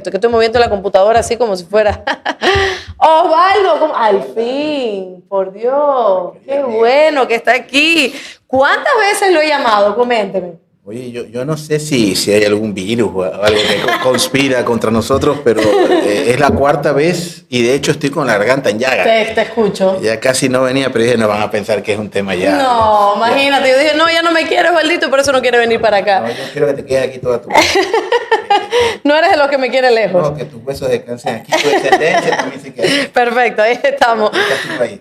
Que estoy moviendo la computadora así como si fuera. Osvaldo, al fin, por Dios, qué bueno que está aquí. ¿Cuántas veces lo he llamado? Coménteme. Oye, yo no sé si hay algún virus o algo que conspira contra nosotros, pero es la cuarta vez y de hecho estoy con la garganta en llaga. Te escucho. Ya casi no venía, pero dije, no van a pensar que es un tema ya. No, imagínate, yo dije, no, ya no me quieres, Osvaldito, por eso no quiere venir para acá. No, yo quiero que te quedes aquí toda tu vida. No eres de los que me quiere lejos. No, que tus huesos descansen aquí, tu descendencia también se queda. Perfecto, ahí estamos.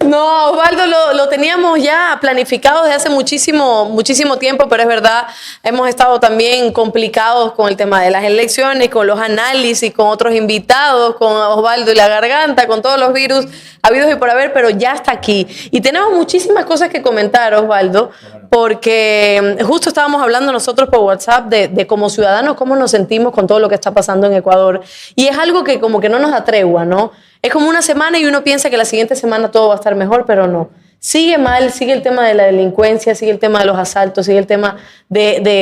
No, Osvaldo, lo teníamos ya planificado desde hace muchísimo tiempo, pero es verdad, hemos estado también complicados con el tema de las elecciones, con los análisis, con otros invitados, con Osvaldo y la garganta, con todos los virus habidos y por haber, pero ya está aquí. Y tenemos muchísimas cosas que comentar, Osvaldo, porque justo estábamos hablando nosotros por WhatsApp de como ciudadanos, cómo nos sentimos con todo lo que está pasando en Ecuador. Y es algo que como que no nos da tregua, ¿no? Es como una semana y uno piensa que la siguiente semana todo va a estar mejor, pero no. Sigue mal, sigue el tema de la delincuencia, sigue el tema de los asaltos, sigue el tema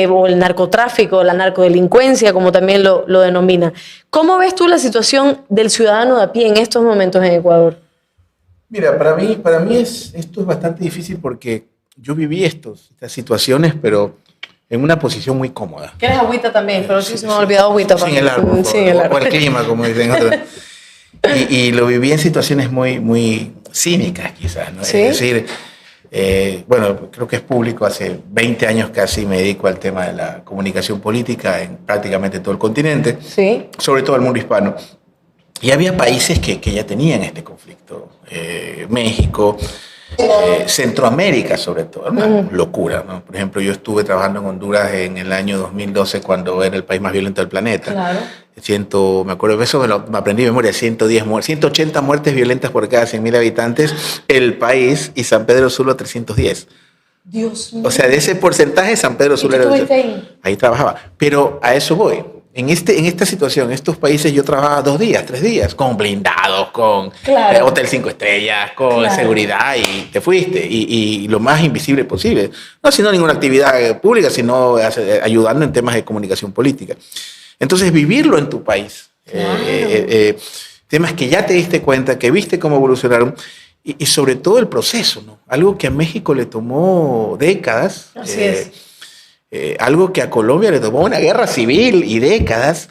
o el narcotráfico, la narcodelincuencia, como también lo denomina. ¿Cómo ves tú la situación del ciudadano de a pie en estos momentos en Ecuador? Mira, para mí esto es bastante difícil porque yo viví estas situaciones, pero en una posición muy cómoda. ¿Quieres agüita también? Pero sí se me ha olvidado agüita. Sin el árbol, o el clima, como dicen otros. Y lo viví en situaciones muy cínicas, quizás, ¿no? ¿Sí? Es decir, bueno, creo que es público, hace 20 años casi me dedico al tema de la comunicación política en prácticamente todo el continente, ¿Sí? Sobre todo el mundo hispano. Y había países que ya tenían este conflicto. México, Centroamérica sobre todo, una locura, ¿no? Por ejemplo, yo estuve trabajando en Honduras en el año 2012 cuando era el país más violento del planeta. Claro. Me acuerdo de eso, me aprendí de memoria, 180 muertes violentas por cada 100.000 habitantes, el país, y San Pedro Sula 310. Dios mío. O sea, de ese porcentaje, San Pedro Sula era... Ahí trabajaba. Pero a eso voy. En esta situación, en estos países, yo trabajaba 2 días, 3 días, con blindados, con hotel 5 estrellas, con seguridad, y te fuiste. Y lo más invisible posible. No haciendo ninguna actividad pública, sino ayudando en temas de comunicación política. Entonces, vivirlo en tu país, temas que ya te diste cuenta, que viste cómo evolucionaron, y sobre todo el proceso, ¿no? Algo que a México le tomó décadas. Así es. Algo que a Colombia le tomó una guerra civil y décadas,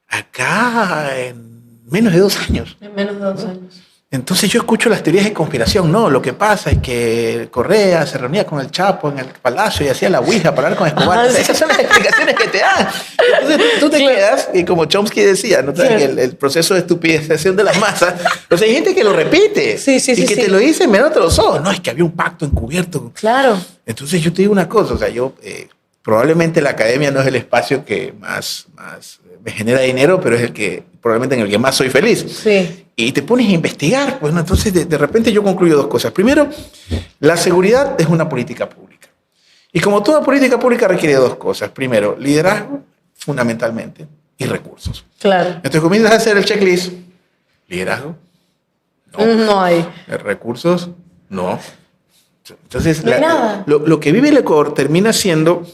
acá en menos de 2 años. En menos de 2 años. Entonces yo escucho las teorías de conspiración. No, lo que pasa es que Correa se reunía con el Chapo en el palacio y hacía la ouija para hablar con Escobar. Esas son las explicaciones que te dan. Entonces tú te quedas, y como Chomsky decía, ¿no? El proceso de estupidización de las masas. Pues hay gente que lo repite y que te lo dice mirándote los ojos. No, es que había un pacto encubierto. Claro. Entonces yo te digo una cosa, o sea, probablemente la academia no es el espacio que más me genera dinero, pero es el que probablemente en el que más soy feliz. Sí. Y te pones a investigar, pues, ¿no? Entonces de repente yo concluyo 2 cosas. Primero, la seguridad es una política pública. Y como toda política pública requiere 2 cosas. Primero, liderazgo, fundamentalmente, y recursos. Claro. Entonces comienzas a hacer el checklist. Liderazgo, no hay. Recursos, no. Entonces, no hay nada. Lo que vive el Ecuador termina siendo,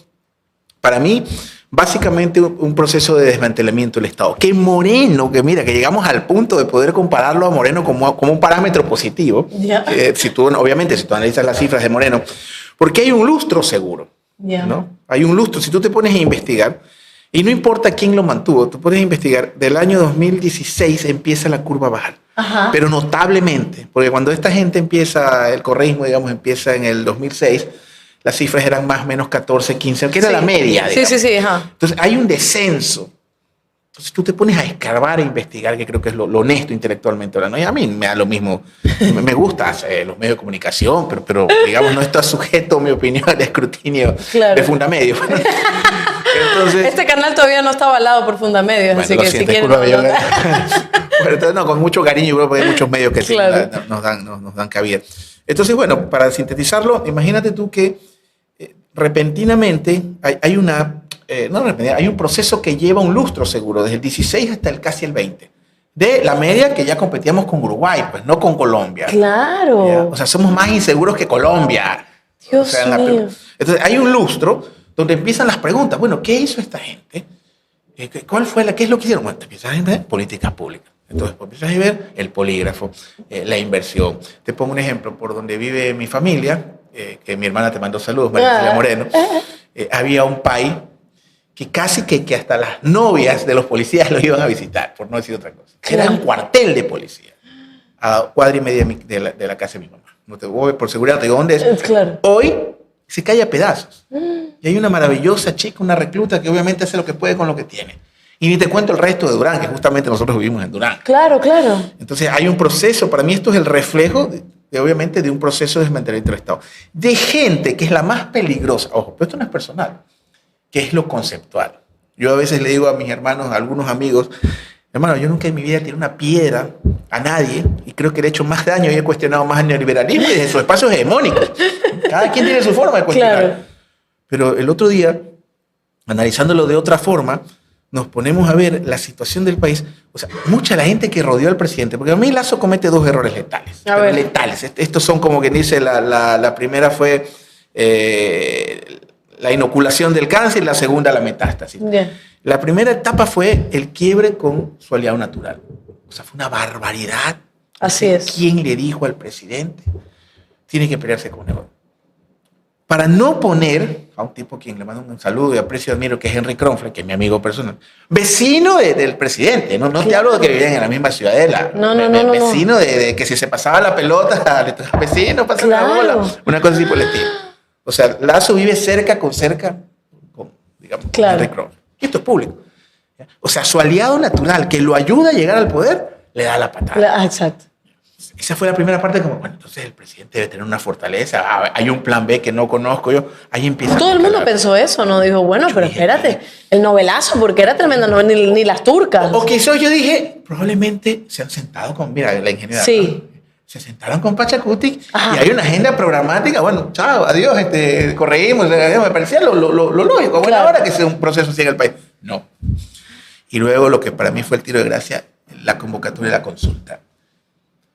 para mí, básicamente un proceso de desmantelamiento del Estado. Que Moreno, que mira, que llegamos al punto de poder compararlo a Moreno como un parámetro positivo. Obviamente, si tú analizas las cifras de Moreno, porque hay un lustro seguro. ¿No? Hay un lustro. Si tú te pones a investigar, y no importa quién lo mantuvo, tú puedes investigar, del año 2016 empieza la curva a bajar. Ajá. Pero notablemente, porque cuando esta gente empieza, el correísmo, digamos, empieza en el 2006, las cifras eran más o menos 14, 15, que era la media. Digamos. Sí. Ajá. Entonces hay un descenso. Entonces tú te pones a escarbar e investigar, que creo que es lo honesto intelectualmente hablando. Y a mí me da lo mismo. Me gusta los medios de comunicación, pero digamos, no está sujeto, mi opinión, al escrutinio de Fundamedio. Entonces, este canal todavía no está avalado por Fundamedios, así que si quieren... No, con mucho cariño, yo creo que hay muchos medios que nos dan cabida. Entonces, bueno, para sintetizarlo, imagínate tú que repentinamente hay un proceso que lleva un lustro seguro, desde el 16 hasta casi el 20. De la media que ya competíamos con Uruguay, pues no con Colombia. Claro. ¿Ya? O sea, somos más inseguros que Colombia. Dios mío. Entonces hay un lustro donde empiezan las preguntas. Bueno, ¿qué hizo esta gente ¿Qué es lo que hicieron? Bueno, te empiezas a ver políticas públicas. Entonces, empiezas a ver el polígrafo, la inversión. Te pongo un ejemplo, por donde vive mi familia, que mi hermana te mandó saludos, María Moreno, había un país que casi que hasta las novias de los policías los iban a visitar, por no decir otra cosa. Era un cuartel de policía, a cuadra y media de la casa de mi mamá. No te voy, por seguridad te digo dónde es. Claro. Hoy se cae a pedazos. Y hay una maravillosa chica, una recluta, que obviamente hace lo que puede con lo que tiene. Y ni te cuento el resto de Durán, que justamente nosotros vivimos en Durán. Claro, claro. Entonces hay un proceso, para mí esto es el reflejo, obviamente, de un proceso de desmantelamiento del Estado. De gente que es la más peligrosa, ojo, pero esto no es personal, que es lo conceptual. Yo a veces le digo a mis hermanos, a algunos amigos, hermano, yo nunca en mi vida tiré una piedra a nadie y creo que le he hecho más daño y he cuestionado más el neoliberalismo y de sus espacios hegemónicos. Cada quien tiene su forma de cuestionar. Claro. Pero el otro día, analizándolo de otra forma, nos ponemos a ver la situación del país. O sea, mucha la gente que rodeó al presidente, porque a mí Lasso comete 2 errores letales. Letales. Estos son como que dice, la primera fue la inoculación del cáncer y la segunda la metástasis. Bien. La primera etapa fue el quiebre con su aliado natural. O sea, fue una barbaridad. Así es. ¿Quién le dijo al presidente? Tiene que pelearse con él. Para no poner a un tipo quien le mando un saludo y aprecio y admiro, que es Henry Kronfeld, que es mi amigo personal, vecino del presidente, no te hablo de que vivían en la misma ciudadela, vecino de que si se pasaba la pelota, vecino, pasa la bola, una cosa así por el estilo. O sea, Lasso vive cerca con digamos, Henry Kronfeld. Y esto es público. O sea, su aliado natural, que lo ayuda a llegar al poder, le da la patada. Exacto. Esa fue la primera parte, como, bueno, entonces el presidente debe tener una fortaleza, hay un plan B que no conozco yo, ahí empieza. Todo el mundo pensó eso, ¿no? Dijo, bueno, pero espérate, el novelazo, porque era tremendo, ni las turcas. O quizás yo dije, probablemente se han sentado con, mira, la ingeniera. Sí. ¿No? Se sentaron con Pachacuti y hay una agenda programática, bueno, chao, adiós, corregimos, me parecía lo lógico, buena hora que sea un proceso así en el país. No. Y luego lo que para mí fue el tiro de gracia, la convocatoria de la consulta.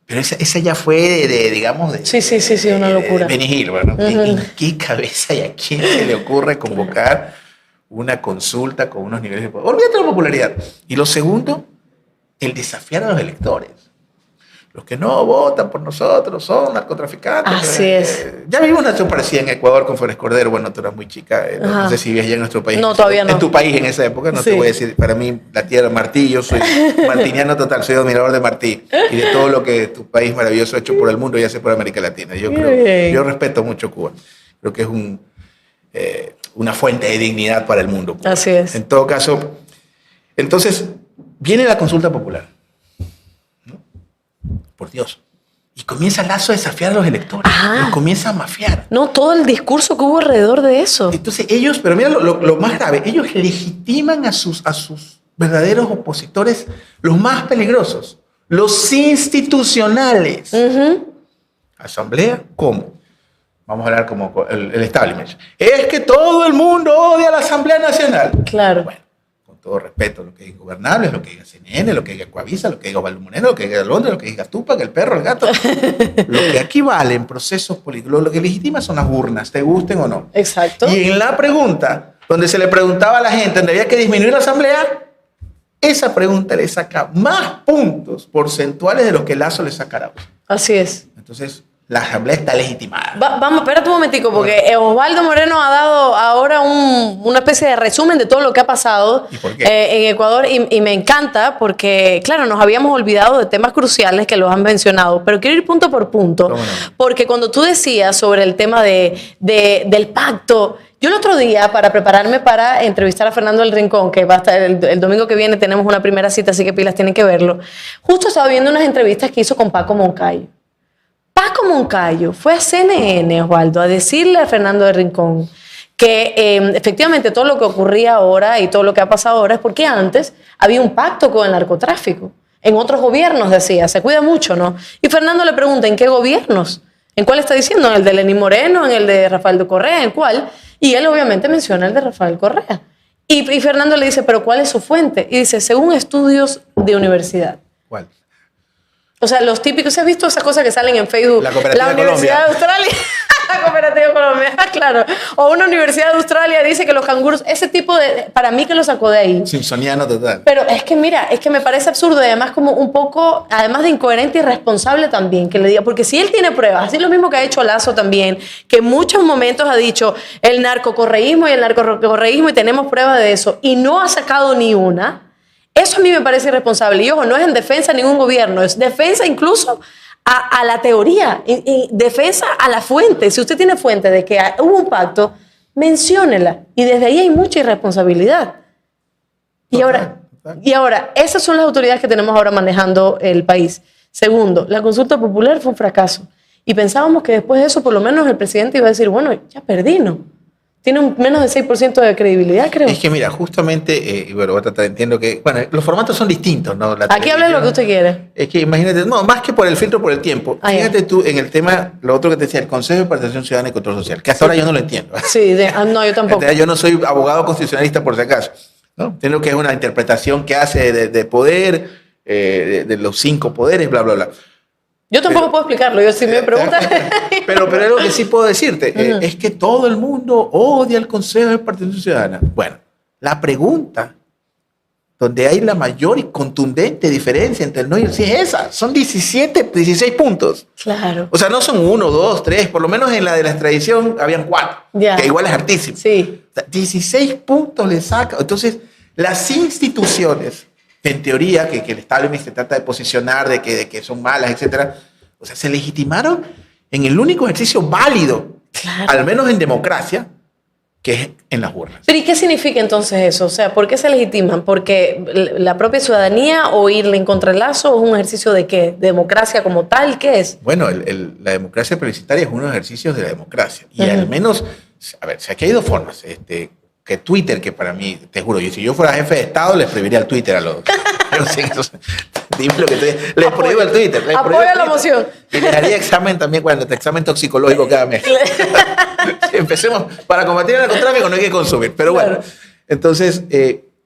Pero esa ya fue digamos... Sí, una locura. Benny Hill, bueno. ¿En qué cabeza y a quién se le ocurre convocar una consulta con unos niveles de poder? Olvídate de la popularidad. Y lo segundo, el desafiar a los electores. Los que no votan por nosotros son narcotraficantes. Así es. Ya vimos una situación parecida en Ecuador con Flores Cordero. Bueno, tú eras muy chica. No sé si vivías ya en nuestro país. No, todavía no. En tu país en esa época. No te voy a decir. Para mí, la tierra Martí. Yo soy martiniano total. Soy admirador de Martí. Y de todo lo que tu país maravilloso ha hecho por el mundo y hace por América Latina. Yo respeto mucho Cuba. Creo que es una fuente de dignidad para el mundo. Cuba. Así es. En todo caso, entonces, viene la consulta popular. Por Dios. Y comienza Lasso a desafiar a los electores. Los comienza a mafiar. No, todo el discurso que hubo alrededor de eso. Entonces ellos, pero mira lo más grave, ellos legitiman a sus verdaderos opositores, los más peligrosos, los institucionales. Asamblea, ¿cómo? Vamos a hablar como el establishment. Es que todo el mundo odia a la Asamblea Nacional. Claro. Bueno, todo respeto, lo que diga Ingobernables, lo que diga CNN, lo que diga Coavisa, lo que diga Osvaldo Moreno, lo que diga Londres, lo que diga Tupac, el perro, el gato. Lo que aquí vale en procesos políticos, lo que legitima son las urnas, te gusten o no. Exacto. Y en la pregunta, donde se le preguntaba a la gente, ¿dónde había que disminuir la asamblea? Esa pregunta le saca más puntos porcentuales de los que Lasso le sacará. Así es. Entonces, la asamblea está legitimada. Vamos, espérate un momentico, porque Osvaldo Moreno ha dado ahora una especie de resumen de todo lo que ha pasado en Ecuador y me encanta porque, claro, nos habíamos olvidado de temas cruciales que los han mencionado, pero quiero ir punto por punto, porque cuando tú decías sobre el tema del pacto, yo el otro día, para prepararme para entrevistar a Fernando del Rincón, que va a estar el domingo que viene, tenemos una primera cita, así que pilas, tienen que verlo, justo estaba viendo unas entrevistas que hizo con Paco Moncayo. Paco Moncayo fue a CNN, Osvaldo, a decirle a Fernando del Rincón que efectivamente todo lo que ocurría ahora y todo lo que ha pasado ahora es porque antes había un pacto con el narcotráfico. En otros gobiernos, decía, se cuida mucho, ¿no? Y Fernando le pregunta, ¿en qué gobiernos? ¿En cuál está diciendo? ¿En el de Lenín Moreno? ¿En el de Rafael de Correa? ¿En cuál? Y él obviamente menciona el de Rafael Correa. Y Fernando le dice, ¿pero cuál es su fuente? Y dice, según estudios de universidad. ¿Cuál? O sea, los típicos, ¿has visto esas cosas que salen en Facebook? La Cooperativa La Universidad de Australia. Cooperativa colombiana, claro. O una universidad de Australia dice que los canguros, ese tipo de, para mí que lo sacó de ahí. Simpsoniano total. Pero es que mira, es que me parece absurdo y además como un poco, además de incoherente y irresponsable también, que le diga, porque si él tiene pruebas, así lo mismo que ha hecho Lazo también, que en muchos momentos ha dicho el narcocorreísmo y el narcocorreísmo y tenemos pruebas de eso y no ha sacado ni una, eso a mí me parece irresponsable. Y ojo, no es en defensa de ningún gobierno, es defensa incluso a la teoría, y defensa a la fuente. Si usted tiene fuente de que hubo un pacto, menciónela. Y desde ahí hay mucha irresponsabilidad. Y ahora, esas son las autoridades que tenemos ahora manejando el país. Segundo, la consulta popular fue un fracaso. Y pensábamos que después de eso, por lo menos el presidente iba a decir, bueno, ya perdí, ¿no? Tiene un menos de 6% de credibilidad, creo. Es que mira, justamente, y bueno, entiendo que, bueno, los formatos son distintos, ¿no? Aquí hable lo que usted quiere. Es que imagínate, no, más que por el filtro, por el tiempo. Fíjate tú en el tema, lo otro que te decía, el Consejo de Participación Ciudadana y Control Social, que hasta ahora yo no lo entiendo. Sí, no, yo tampoco. Yo no soy abogado constitucionalista por si acaso, ¿no? Entiendo que es una interpretación que hace de poder, de los 5 poderes, bla, bla, bla. Yo tampoco puedo explicarlo, yo si me preguntan... pero es lo que sí puedo decirte, es que todo el mundo odia el Consejo de Participación Ciudadana. Bueno, la pregunta donde hay la mayor y contundente diferencia entre el no y el sí es esa. Son 16 puntos. Claro. O sea, no son 1, 2, 3, por lo menos en la de la extradición habían 4, que igual es hartísimo. Sí. O sea, 16 puntos le saca. Entonces, las instituciones... en teoría, que el establishment se trata de posicionar, de que son malas, etcétera, o sea, se legitimaron en el único ejercicio válido, al menos en democracia, que es en las urnas. Pero ¿y qué significa entonces eso? O sea, ¿por qué se legitiman? ¿Porque la propia ciudadanía o irle en contra del Lazo es un ejercicio de qué? ¿De democracia como tal? ¿Qué es? Bueno, la democracia plebiscitaria es uno de los ejercicios de la democracia. Y al menos, a ver, aquí hay 2 formas. Que Twitter, que para mí, te juro, si yo fuera jefe de Estado, le prohibiría el Twitter a los... Dime lo que les prohíbo el Twitter. Apoya la moción. Y les haría examen también, examen toxicológico cada mes. Empecemos, para combatir el narcotráfico no hay que consumir. Pero bueno, entonces,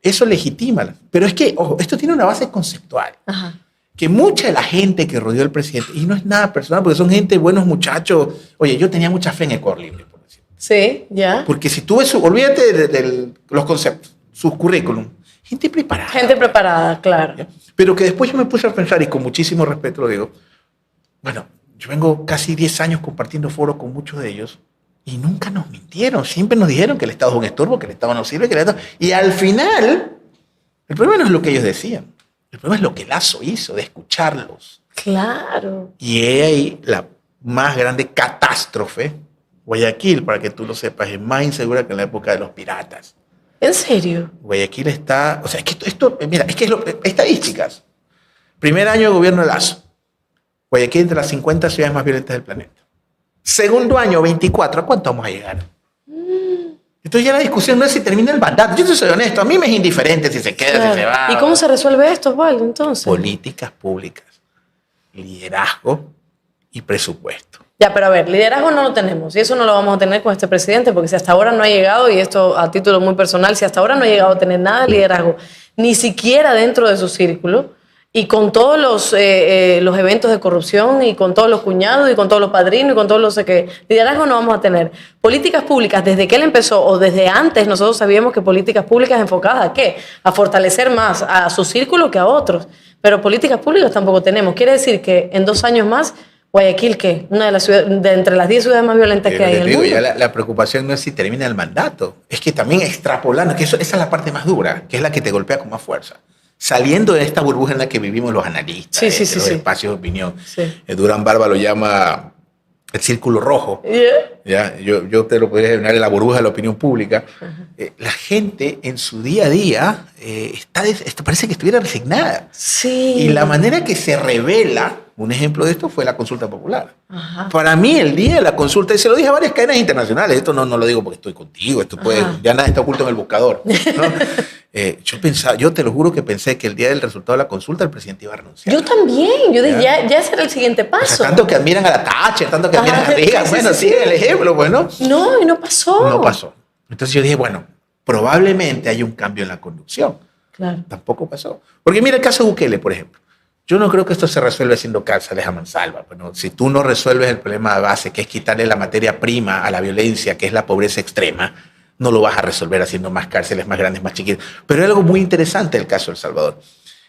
eso legitima. Pero es que, ojo, esto tiene una base conceptual. Ajá. Que mucha de la gente que rodeó al presidente, y no es nada personal, porque son gente, buenos muchachos. Oye, yo tenía mucha fe en Ecuador Libre. Sí, ya. Porque si tú ves, olvídate de los conceptos, sus currículum, gente preparada. Gente preparada, claro. ¿Ya? Pero que después yo me puse a pensar, y con muchísimo respeto lo digo, bueno, yo vengo casi 10 años compartiendo foros con muchos de ellos, y nunca nos mintieron, siempre nos dijeron que el Estado es un estorbo, que el Estado no sirve, que el Estado... Y al final, el problema no es lo que ellos decían, el problema es lo que Lazo hizo, de escucharlos. Claro. Y ahí la más grande catástrofe. Guayaquil, para que tú lo sepas, es más insegura que en la época de los piratas. ¿En serio? Guayaquil está... O sea, es que esto mira, es que estadísticas. Primer año de gobierno de Lazo. Guayaquil entre las 50 ciudades más violentas del planeta. Segundo año, 24. ¿A cuánto vamos a llegar? Entonces ya la discusión no es si termina el mandato. Yo te soy honesto, a mí me es indiferente si se queda, si se va. ¿Y cómo se resuelve esto, Osvaldo, entonces? Políticas públicas, liderazgo y presupuesto. Ya, pero a ver, liderazgo no lo tenemos y eso no lo vamos a tener con este presidente porque si hasta ahora no ha llegado, y esto a título muy personal, si hasta ahora no ha llegado a tener nada de liderazgo, ni siquiera dentro de su círculo, y con todos los eventos de corrupción y con todos los cuñados y con todos los padrinos y con todos los que liderazgo no vamos a tener. Políticas públicas, desde que él empezó o desde antes, nosotros sabíamos que políticas públicas enfocadas ¿a qué? A fortalecer más a su círculo que a otros, pero políticas públicas tampoco tenemos. Quiere decir que en 2 años más Guayaquil, ¿qué? Una de las ciudades, entre las 10 ciudades más violentas que hay en el mundo. Ya la preocupación no es si termina el mandato, es que también extrapolando, que esa es la parte más dura, que es la que te golpea con más fuerza. Saliendo de esta burbuja en la que vivimos los analistas, los espacios de opinión. Sí. Durán Barba lo llama el círculo rojo. ¿Ya? Yo te lo podría denominar la burbuja de la opinión pública. La gente en su día a día parece que estuviera resignada. Sí. Y la manera que se revela, un ejemplo de esto fue la consulta popular. Ajá. Para mí el día de la consulta, y se lo dije a varias cadenas internacionales, esto no lo digo porque estoy contigo, esto ya nada está oculto en el buscador, ¿no? Yo te lo juro que pensé que el día del resultado de la consulta el presidente iba a renunciar. Yo también, yo dije, ya ese era el siguiente paso. O sea, tanto que admiran a la Thatcher, tanto que admiran a Reagan, bueno, sí, el ejemplo, bueno. No, y no pasó. No pasó. Entonces yo dije, bueno, probablemente hay un cambio en la conducción. Claro. Tampoco pasó. Porque mira el caso de Bukele, por ejemplo. Yo no creo que esto se resuelva haciendo cárceles a mansalva. Bueno, si tú no resuelves el problema de base, que es quitarle la materia prima a la violencia, que es la pobreza extrema, no lo vas a resolver haciendo más cárceles más grandes, más chiquitas. Pero hay algo muy interesante del caso de El Salvador.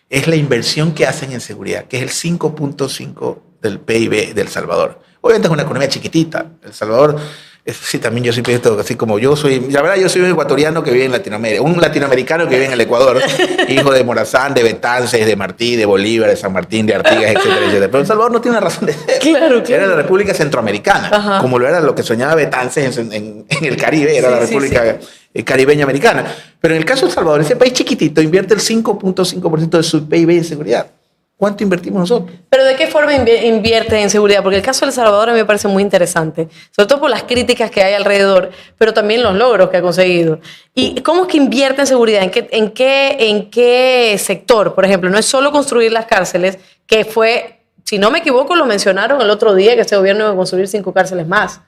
Es la inversión que hacen en seguridad, que es el 5.5 del PIB de El Salvador. Obviamente es una economía chiquitita. El Salvador, sí, también yo siempre digo, así como yo soy, la verdad yo soy un ecuatoriano que vive en Latinoamérica, un latinoamericano que vive en el Ecuador, hijo de Morazán, de Betances, de Martí, de Bolívar, de San Martín, de Artigas, etcétera, etcétera. Pero El Salvador no tiene una razón de ser. Claro. Era la República Centroamericana, Ajá. como lo era lo que soñaba Betances en el Caribe, era la República Caribeña Americana. Pero en el caso de El Salvador, ese país chiquitito invierte el 5.5% de su PIB en seguridad. ¿Cuánto invertimos nosotros? ¿Pero de qué forma invierte en seguridad? Porque el caso de El Salvador a mí me parece muy interesante, sobre todo por las críticas que hay alrededor, pero también los logros que ha conseguido. ¿Y cómo es que invierte en seguridad? ¿En qué sector? Por ejemplo, no es solo construir las cárceles, que fue, si no me equivoco, lo mencionaron el otro día, que este gobierno iba a construir 5 cárceles más.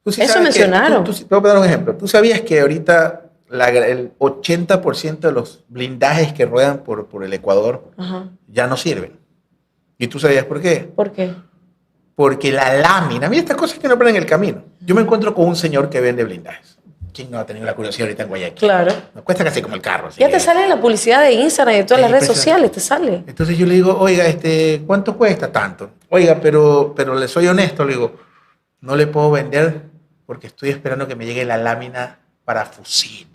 Eso mencionaron. Te voy a dar un ejemplo. ¿Tú sabías que ahorita el 80% de los blindajes que ruedan por el Ecuador Ajá. ya no sirven? ¿Y tú sabías por qué? ¿Por qué? Porque la lámina, mira estas cosas que no ponen en el camino. Yo me encuentro con un señor que vende blindajes. ¿Quién no ha tenido la curiosidad ahorita en Guayaquil? Claro. Me cuesta casi como el carro. Ya te sale en la publicidad de Instagram y de todas las redes sociales, te sale. Entonces yo le digo, oiga, ¿cuánto cuesta? Tanto. Oiga, pero le soy honesto, le digo, no le puedo vender porque estoy esperando que me llegue la lámina para fusil.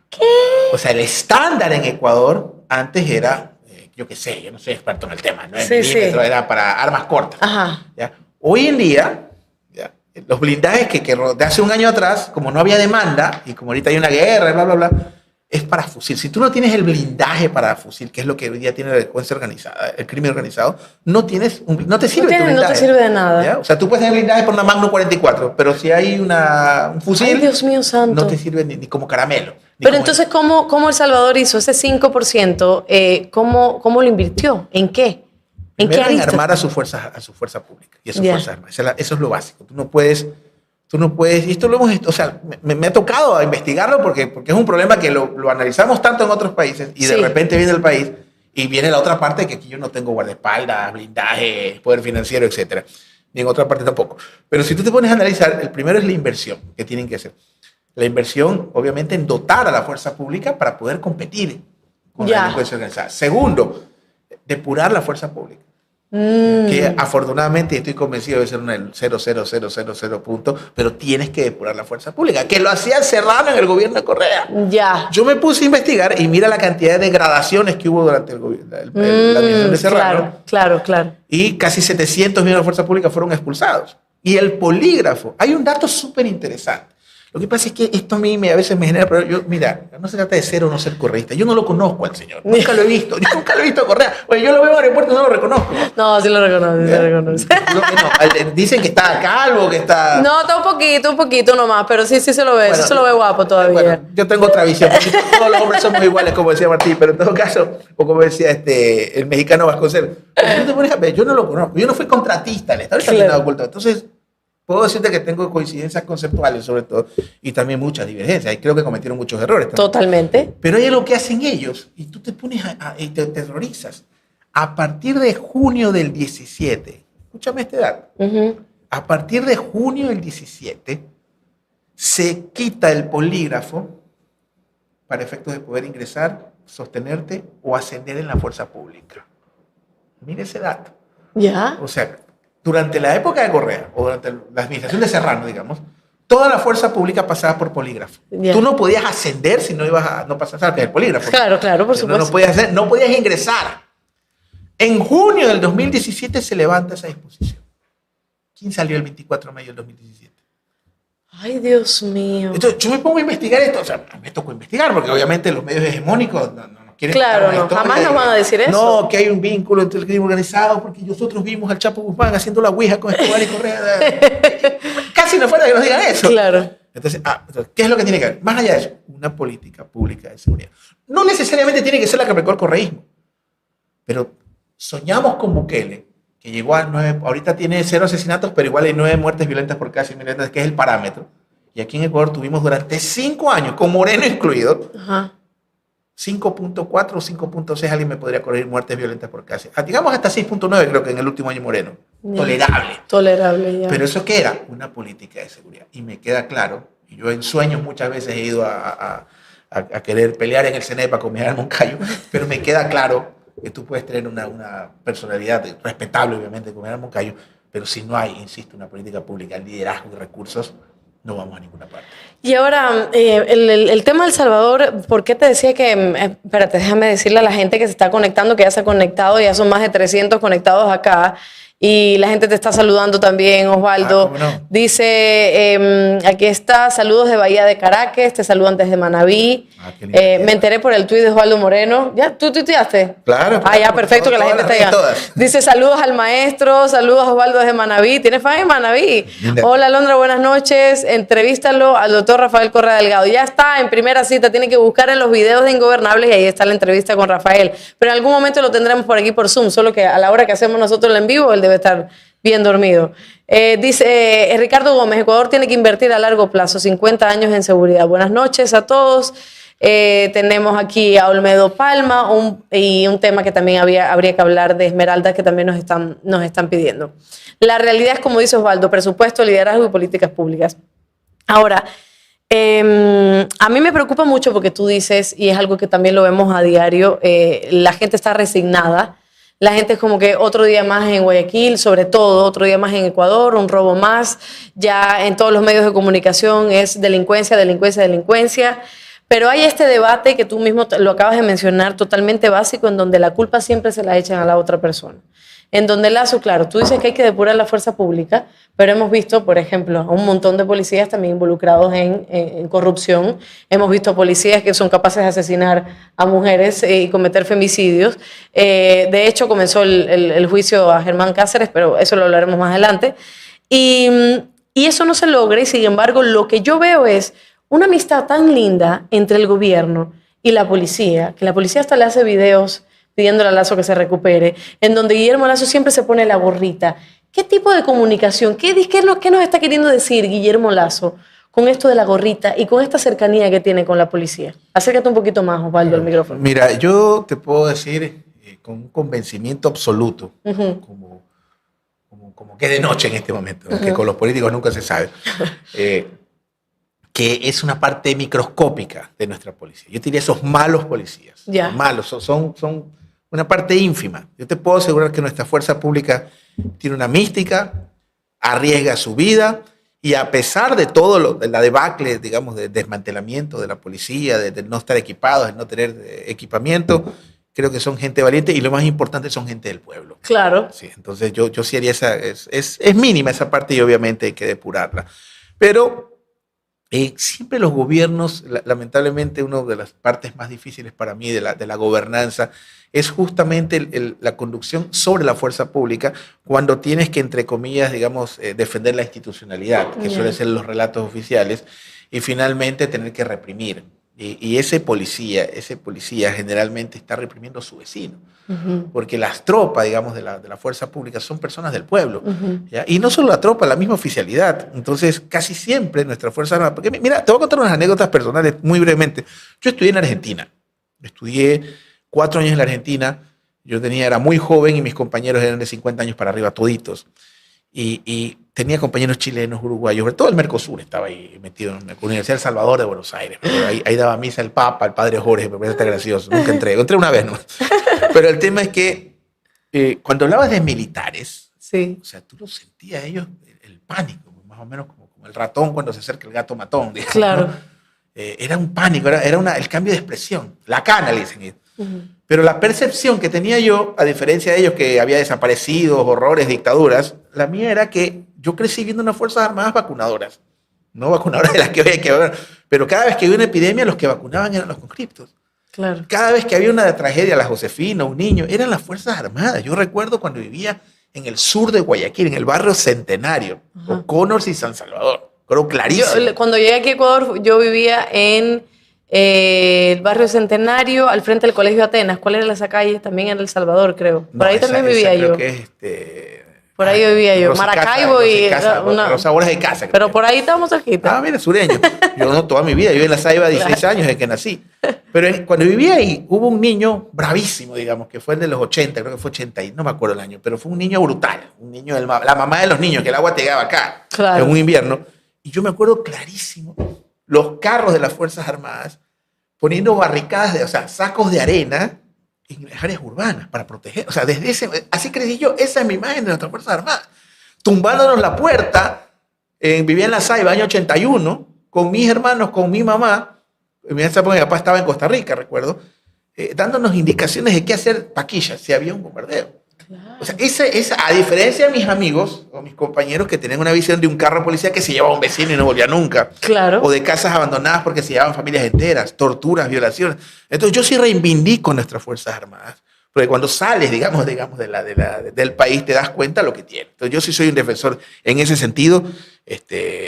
¿Qué? O sea, el estándar en Ecuador antes era, yo qué sé, yo no soy experto en el tema, 9 milímetros, era para armas cortas. Ajá. ¿ya? Hoy en día, ¿ya? Los blindajes que de hace un año atrás, como no había demanda, y como ahorita hay una guerra, bla, bla, bla, es para fusil. Si tú no tienes el blindaje para fusil, que es lo que hoy día tiene la delincuencia organizada, el crimen organizado, no te sirve tu blindaje. No te sirve de nada. ¿Ya? O sea, tú puedes tener blindaje por una Magnum 44, pero si hay un fusil, ay, Dios mío santo, no te sirve ni como caramelo. Pero entonces, ¿cómo El Salvador hizo ese 5%? ¿Cómo lo invirtió? ¿En qué? Primero, en armar a su fuerza pública y a su fuerza armada. Eso es lo básico. Tú no puedes, y esto lo hemos, o sea, me ha tocado investigarlo porque es un problema que lo analizamos tanto en otros países y de repente viene el país y viene la otra parte que aquí yo no tengo guardaespaldas, blindaje, poder financiero, etcétera. Ni en otra parte tampoco. Pero si tú te pones a analizar, el primero es la inversión que tienen que hacer. La inversión, obviamente, en dotar a la fuerza pública para poder competir con la delincuencia organizada. Segundo, depurar la fuerza pública. Que afortunadamente, estoy convencido de ser un 0,0000 punto, pero tienes que depurar la fuerza pública, que lo hacía Serrano en el gobierno de Correa. Ya. Yo me puse a investigar y mira la cantidad de degradaciones que hubo durante la administración de Serrano. Claro. Y casi 700 miembros de la fuerza pública fueron expulsados. Y el polígrafo, hay un dato súper interesante. Lo que pasa es que esto a mí a veces me genera, pero mira, no se trata de ser o no ser correísta. Yo no lo conozco al señor, nunca lo he visto. Yo nunca lo he visto a Correa. Oye, yo lo veo en el aeropuerto y no lo reconozco. No, sí lo reconozco. Dicen que está calvo, que está... No, está un poquito nomás, pero sí se lo ve, bueno, sí se lo ve guapo todavía. Bueno, yo tengo otra visión, porque todos los hombres somos iguales, como decía Martín, pero en todo caso, o como decía el mexicano Vasconcelos, yo no lo conozco, yo no fui contratista, el Estado está claro. Oculto. Entonces, puedo decirte que tengo coincidencias conceptuales sobre todo y también muchas divergencias. Y creo que cometieron muchos errores también. Totalmente. Pero hay algo que hacen ellos y tú te pones y te terrorizas. A partir de junio del 17, escúchame este dato, a partir de junio del 17 se quita el polígrafo para efectos de poder ingresar, sostenerte o ascender en la fuerza pública. Mire ese dato. Ya. O sea, durante la época de Correa, o durante la administración de Serrano, digamos, toda la fuerza pública pasaba por polígrafo. Yeah. Tú no podías ascender si no pasabas el polígrafo. Claro, por supuesto. No podías ingresar. En junio del 2017 se levanta esa disposición. ¿Quién salió el 24 de mayo del 2017? Ay, Dios mío. Entonces, yo me pongo a investigar esto. O sea, me tocó investigar, porque obviamente los medios hegemónicos claro, no, jamás nos van a decir eso. No, que hay un vínculo entre el crimen organizado, porque nosotros vimos al Chapo Guzmán haciendo la ouija con Escobar y Correa. Casi no falta que nos digan eso. Claro. Entonces, ¿qué es lo que tiene que haber? Más allá de eso, una política pública de seguridad. No necesariamente tiene que ser la que aplicó el correísmo, pero soñamos con Bukele, que llegó a 9, ahorita tiene 0 asesinatos, pero igual hay 9 muertes violentas por cada 100 mil habitantes, que es el parámetro. Y aquí en Ecuador tuvimos durante 5 años, con Moreno incluido, 5.4 o 5.6, alguien me podría corregir, muertes violentas por casi. Digamos hasta 6.9 creo que en el último año Moreno. Tolerable. Tolerable, ya. Pero ¿eso qué era? Una política de seguridad. Y me queda claro, y yo en sueños muchas veces he ido a querer pelear en el CNEPA con Miguel Moncayo, pero me queda claro que tú puedes tener una personalidad respetable, obviamente, con Miguel Moncayo, pero si no hay, insisto, una política pública, liderazgo y recursos, no vamos a ninguna parte. Y ahora, el tema del Salvador, ¿por qué te decía que, espérate, déjame decirle a la gente que se está conectando, que ya se ha conectado, ya son más de 300 conectados acá, y la gente te está saludando también, Osvaldo. ¿Cómo no? Dice, aquí está, saludos de Bahía de Caracas, te saludan desde Manabí. Me enteré por el tuit de Osvaldo Moreno. ¿Ya? ¿Tú tuiteaste? Claro. Ya, perfecto, que la gente está llegando. Dice, saludos al maestro, saludos a Osvaldo desde Manabí. ¿Tienes fan en Manabí? Linda. Hola, Alondra, buenas noches. Entrevístalo al doctor Rafael Correa Delgado. Ya está, en primera cita, tiene que buscar en los videos de Ingobernables y ahí está la entrevista con Rafael. Pero en algún momento lo tendremos por aquí por Zoom, solo que a la hora que hacemos nosotros el en vivo, él debe estar bien dormido. Dice Ricardo Gómez, Ecuador tiene que invertir a largo plazo, 50 años en seguridad. Buenas noches a todos. Tenemos aquí a Olmedo Palma y un tema que también habría que hablar de Esmeralda, que también nos están pidiendo. La realidad es, como dice Osvaldo, presupuesto, liderazgo y políticas públicas. Ahora, a mí me preocupa mucho porque tú dices, y es algo que también lo vemos a diario, la gente está resignada. La gente es como que otro día más en Guayaquil, sobre todo, otro día más en Ecuador, un robo más. Ya en todos los medios de comunicación es delincuencia, delincuencia, delincuencia. Pero hay este debate que tú mismo lo acabas de mencionar, totalmente básico, en donde la culpa siempre se la echan a la otra persona. En donde Lazo, claro, tú dices que hay que depurar la fuerza pública, pero hemos visto, por ejemplo, a un montón de policías también involucrados en corrupción. Hemos visto policías que son capaces de asesinar a mujeres y cometer femicidios. De hecho, comenzó el juicio a Germán Cáceres, pero eso lo hablaremos más adelante. Y eso no se logra, y sin embargo, lo que yo veo es una amistad tan linda entre el gobierno y la policía, que la policía hasta le hace videos pidiéndole a Lazo que se recupere, en donde Guillermo Lazo siempre se pone la gorrita. ¿Qué tipo de comunicación? ¿Qué nos está queriendo decir Guillermo Lazo con esto de la gorrita y con esta cercanía que tiene con la policía? Acércate un poquito más, Osvaldo, al micrófono. Mira, yo te puedo decir con un convencimiento absoluto, como que es de noche en este momento, que con los políticos nunca se sabe, que es una parte microscópica de nuestra policía. Yo diría esos malos policías. Malos, son una parte ínfima. Yo te puedo asegurar que nuestra fuerza pública tiene una mística, arriesga su vida, y a pesar de todo la debacle, digamos, de desmantelamiento de la policía, de no estar equipados, de no tener equipamiento, creo que son gente valiente, y lo más importante son gente del pueblo. Claro. Sí, entonces yo sí haría es mínima esa parte, y obviamente hay que depurarla. Pero siempre los gobiernos, lamentablemente, una de las partes más difíciles para mí de la gobernanza es justamente la conducción sobre la fuerza pública, cuando tienes que, entre comillas, digamos, defender la institucionalidad, que suelen ser los relatos oficiales, y finalmente tener que reprimir. Y ese policía generalmente está reprimiendo a su vecino, porque las tropas, digamos, de la fuerza pública son personas del pueblo, ¿ya? Y no solo la tropa, la misma oficialidad. Entonces, casi siempre nuestra Fuerza Armada, porque mira, te voy a contar unas anécdotas personales muy brevemente. Yo estudié en Argentina, estudié 4 años en la Argentina, era muy joven y mis compañeros eran de 50 años para arriba, toditos. Y tenía compañeros chilenos, uruguayos, todo el Mercosur estaba ahí metido en la Universidad del Salvador de Buenos Aires. Ahí daba misa el Papa, el Padre Jorge, me parece gracioso. Nunca entré una vez nomás. Pero el tema es que cuando hablabas de militares, sí, o sea, tú lo sentías ellos, el pánico, más o menos como el ratón cuando se acerca el gato matón. Digamos, claro. ¿no? Era un pánico, era el cambio de expresión, la cana, le dicen. Pero la percepción que tenía yo, a diferencia de ellos que había desaparecidos, horrores, dictaduras, la mía era que yo crecí viendo unas Fuerzas Armadas vacunadoras. No vacunadoras de las que hoy hay que ver, pero cada vez que había una epidemia, los que vacunaban eran los conscriptos. Claro. Cada vez que había una tragedia, la Josefina, un niño, eran las Fuerzas Armadas. Yo recuerdo cuando vivía en el sur de Guayaquil, en el barrio Centenario, O'Connors y San Salvador. Creo clarísimo. Cuando llegué aquí a Ecuador, yo vivía en el barrio Centenario, al frente del Colegio Atenas. ¿Cuál era esa calle? También era El Salvador, creo. Por ahí también vivía yo. Creo que es Por ahí vivía yo. Maracaibo y... Los sabores de casa. Pero por ahí estamos cerquita. Ah, mira, sureño. Yo no, toda mi vida. Yo viví en La Ceiba 16 años desde que nací. Pero cuando vivía ahí, hubo un niño bravísimo, digamos, que fue el de los 80, creo que fue 80, no me acuerdo el año, pero fue un niño brutal. Un niño, la mamá de los niños, que el agua te llegaba acá en un invierno. Y yo me acuerdo clarísimo, los carros de las Fuerzas Armadas poniendo barricadas, o sea, sacos de arena en las áreas urbanas para proteger. O sea, así crecí yo, esa es mi imagen de nuestras Fuerzas Armadas. Tumbándonos la puerta, vivía en La Ceiba, año 81, con mis hermanos, con mi mamá. En esa época mi papá estaba en Costa Rica, recuerdo, dándonos indicaciones de qué hacer paquillas si había un bombardeo. Claro. O sea, a diferencia de mis amigos o mis compañeros que tenían una visión de un carro de policía que se llevaba a un vecino y no volvía nunca. Claro. O de casas abandonadas porque se llevaban familias enteras, torturas, violaciones. Entonces yo sí reivindico nuestras Fuerzas Armadas. Porque cuando sales, digamos del país, te das cuenta de lo que tiene. Entonces yo sí soy un defensor en ese sentido,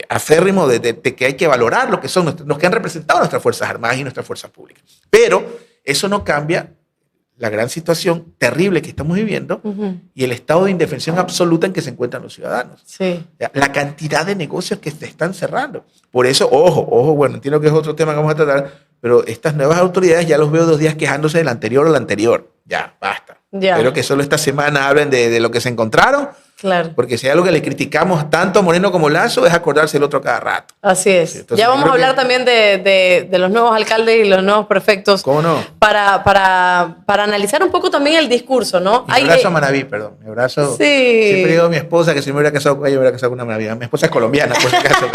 acérrimo de que hay que valorar lo que son los que han representado nuestras Fuerzas Armadas y nuestras fuerzas públicas. Pero eso no cambia la gran situación terrible que estamos viviendo y el estado de indefensión absoluta en que se encuentran los ciudadanos. Sí. La cantidad de negocios que se están cerrando. Por eso, ojo, bueno, entiendo que es otro tema que vamos a tratar, pero estas nuevas autoridades ya los veo 2 días quejándose del anterior o la anterior. Ya, basta. Ya. Espero que solo esta semana hablen de lo que se encontraron. Claro. Porque si hay algo que le criticamos tanto a Moreno como Lazo es acordarse el otro cada rato. Así es. Entonces, ya vamos a hablar también de los nuevos alcaldes y los nuevos prefectos. ¿Cómo no? Para analizar un poco también el discurso, ¿no? Mi abrazo a Manaví, perdón. Mi abrazo. Sí. Siempre digo a mi esposa que si me hubiera casado con ella, me hubiera casado con una Manaví. Mi esposa es colombiana, por si acaso.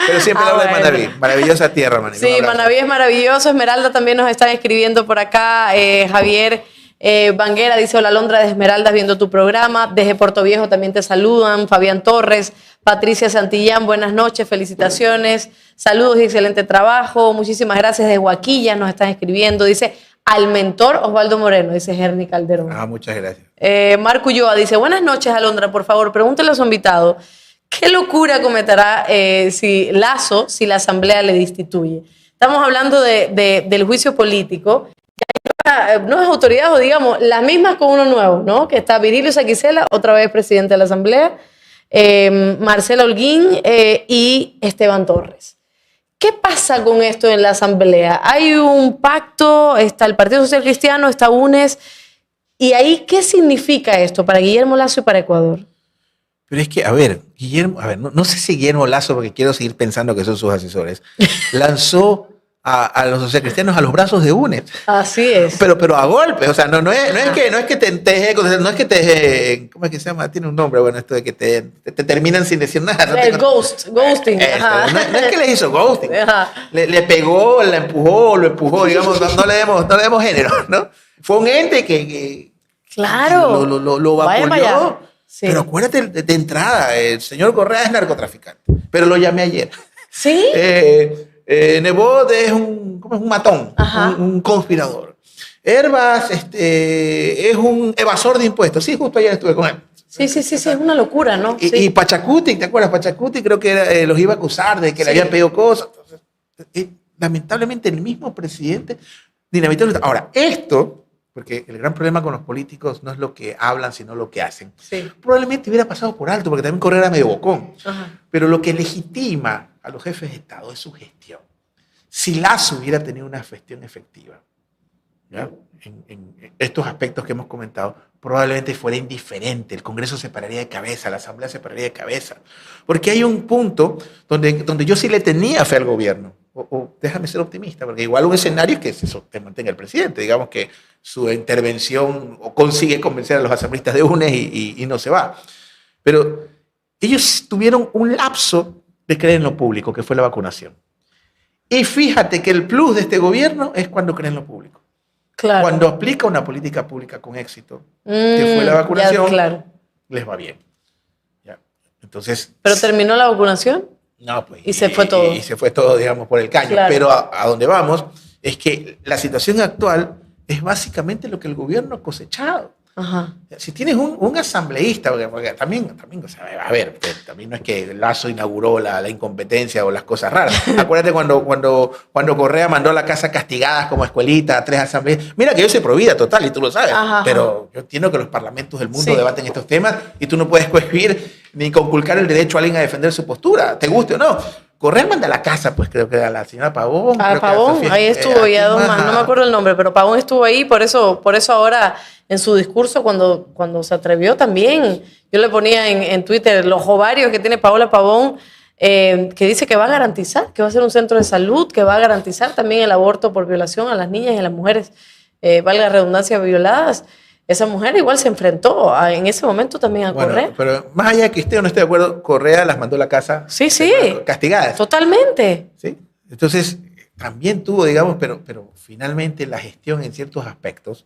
Pero siempre hablo de Manaví. Maravillosa tierra, Manaví. Sí, Manaví es maravilloso. Esmeralda también nos están escribiendo por acá. Javier Banguera dice: hola Londra de Esmeraldas, viendo tu programa. Desde Puerto Viejo también te saludan. Fabián Torres, Patricia Santillán, buenas noches, felicitaciones, saludos y excelente trabajo. Muchísimas gracias. De Huaquilla nos están escribiendo. Dice: al mentor Osvaldo Moreno, dice Herny Calderón. Muchas gracias. Marco Ulloa dice: buenas noches, Alondra, por favor, pregúntale a su invitado ¿qué locura cometerá si Lazo, si la Asamblea le destituye? Estamos hablando del juicio político. Nuevas autoridades, o digamos, las mismas con uno nuevo, ¿no? Que está Virilio Saquicela, otra vez presidente de la Asamblea, Marcela Holguín y Esteban Torres. ¿Qué pasa con esto en la Asamblea? Hay un pacto, está el Partido Social Cristiano, está UNES, y ahí, ¿qué significa esto para Guillermo Lazo y para Ecuador? Pero es que, Guillermo, no sé si Guillermo Lazo, porque quiero seguir pensando que son sus asesores, lanzó a los socialcristianos a los brazos de UNES. Así es. Pero a golpe, o sea, no es que te deje, ¿cómo es que se llama? Tiene un nombre, bueno, esto de que te terminan sin decir nada. El ghosting. Ajá. No es que le hizo ghosting. Le pegó, la empujó, lo empujó, digamos, no le demos género, ¿no? Fue un ente que claro, lo vapuleó. Sí. Pero acuérdate de entrada, el señor Correa es narcotraficante, pero lo llamé ayer. ¿Sí? Nebot es un matón, un conspirador. Herbas es un evasor de impuestos. Sí, justo ayer estuve con él. Sí, es una locura, ¿no? Y Pachacuti, ¿te acuerdas? Pachacuti creo que los iba a acusar de que le habían pedido cosas. Entonces, lamentablemente el mismo presidente dinamitó. Ahora, esto, porque el gran problema con los políticos no es lo que hablan, sino lo que hacen. Sí. Probablemente hubiera pasado por alto, porque también Correa era medio bocón. Pero lo que legitima a los jefes de Estado es su gestión. Si Lazo hubiera tenido una gestión efectiva, ¿ya? En estos aspectos que hemos comentado, probablemente fuera indiferente. El Congreso se pararía de cabeza, la Asamblea se pararía de cabeza. Porque hay un punto donde yo sí le tenía fe al gobierno. O déjame ser optimista, porque igual un escenario es que se mantenga el presidente, digamos que su intervención o consigue convencer a los asambleístas de UNES y no se va. Pero ellos tuvieron un lapso de creer en lo público, que fue la vacunación. Y fíjate que el plus de este gobierno es cuando cree en lo público. Claro. Cuando aplica una política pública con éxito, que fue la vacunación, les va bien. ¿Ya? Entonces, ¿pero terminó la vacunación? No, pues. Y se fue todo. Y se fue todo, digamos, por el caño. Claro. Pero a donde vamos es que la situación actual es básicamente lo que el gobierno ha cosechado. Ajá. Si tienes un asambleísta, porque también, o sea, a ver, también no es que Lazo inauguró la incompetencia o las cosas raras. Acuérdate cuando Correa mandó a la casa castigadas como escuelita a 3 asambleístas. Mira que yo soy provida total y tú lo sabes, pero yo entiendo que los parlamentos del mundo debaten estos temas y tú no puedes cohibir ni conculcar el derecho a alguien a defender su postura, te guste o no. Correa manda a la casa, pues creo que a la señora Pavón. Pavón, ahí estuvo ya 2 más, no me acuerdo el nombre, pero Pavón estuvo ahí, por eso ahora en su discurso cuando se atrevió también, yo le ponía en Twitter los ovarios que tiene Paola Pavón, que dice que va a garantizar, que va a ser un centro de salud, que va a garantizar también el aborto por violación a las niñas y a las mujeres, valga la redundancia, violadas. Esa mujer igual se enfrentó en ese momento también a Correa. Pero más allá de que esté o no esté de acuerdo, Correa las mandó a la casa castigadas. Totalmente. ¿Sí? Entonces, también tuvo, digamos, pero finalmente la gestión en ciertos aspectos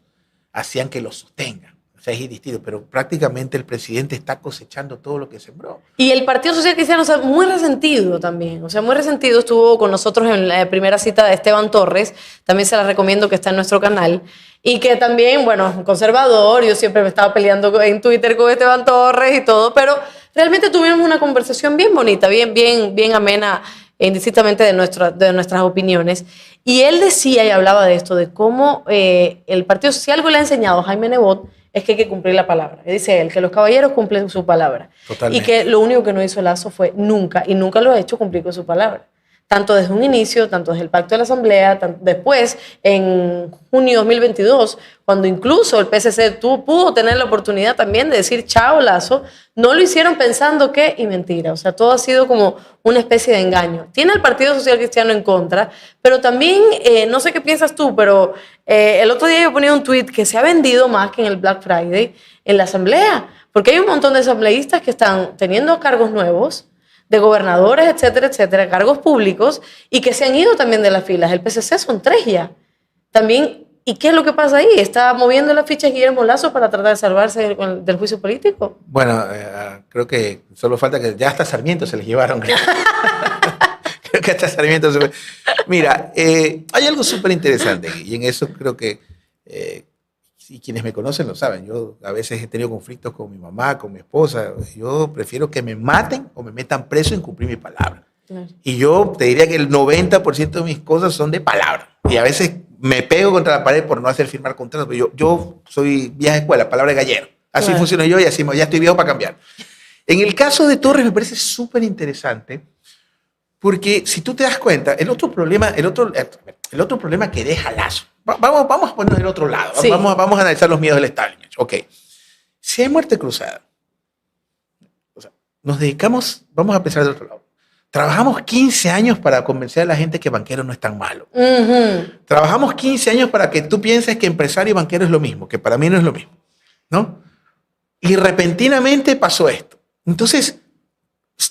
hacían que lo sostenga. O sea, es distinto, pero prácticamente el presidente está cosechando todo lo que sembró. Y el Partido Social Cristiano, o sea, muy resentido también. O sea, muy resentido. Estuvo con nosotros en la primera cita de Esteban Torres. También se la recomiendo, que está en nuestro canal. Y que también, bueno, conservador. Yo siempre me estaba peleando en Twitter con Esteban Torres y todo. Pero realmente tuvimos una conversación bien bonita, bien amena, indistintamente de nuestras opiniones. Y él decía y hablaba de esto, de cómo el Partido Social, algo le ha enseñado Jaime Nebot, es que hay que cumplir la palabra. Dice él, que los caballeros cumplen su palabra. Totalmente. Y que lo único que no hizo Lazo fue nunca lo ha hecho cumplir con su palabra. Tanto desde un inicio, tanto desde el Pacto de la Asamblea, después, en junio de 2022, cuando incluso el PSC pudo tener la oportunidad también de decir chao Lazo, no lo hicieron pensando que, y mentira, o sea, todo ha sido como una especie de engaño. Tiene el Partido Social Cristiano en contra, pero también, no sé qué piensas tú, pero el otro día yo ponía un tweet que se ha vendido más que en el Black Friday en la Asamblea, porque hay un montón de asambleístas que están teniendo cargos nuevos, de gobernadores, etcétera, cargos públicos, y que se han ido también de las filas. El PSC son 3 ya. También, ¿y qué es lo que pasa ahí? ¿Está moviendo las fichas Guillermo Lazo para tratar de salvarse del juicio político? Bueno, creo que solo falta que ya hasta Sarmiento se les llevaron. Creo que hasta Sarmiento se fue. Mira, hay algo súper interesante y en eso creo que y quienes me conocen lo saben. Yo a veces he tenido conflictos con mi mamá, con mi esposa. Yo prefiero que me maten o me metan preso en cumplir mi palabra. Claro. Y yo te diría que el 90% de mis cosas son de palabra. Y a veces me pego contra la pared por no hacer firmar contratos. Pero yo soy vieja escuela, palabra de gallero. Así claro. Funciono yo y así ya estoy viejo para cambiar. En el caso de Torres me parece súper interesante porque si tú te das cuenta, el otro problema que deja Lazo. Vamos a ponernos del otro lado. Sí. Vamos a analizar los miedos del establishment. Ok. Si hay muerte cruzada, o sea, nos dedicamos, vamos a pensar del otro lado. Trabajamos 15 años para convencer a la gente que banquero no es tan malo. Trabajamos 15 años para que tú pienses que empresario y banquero es lo mismo, que para mí no es lo mismo, ¿no? Y repentinamente pasó esto. Entonces,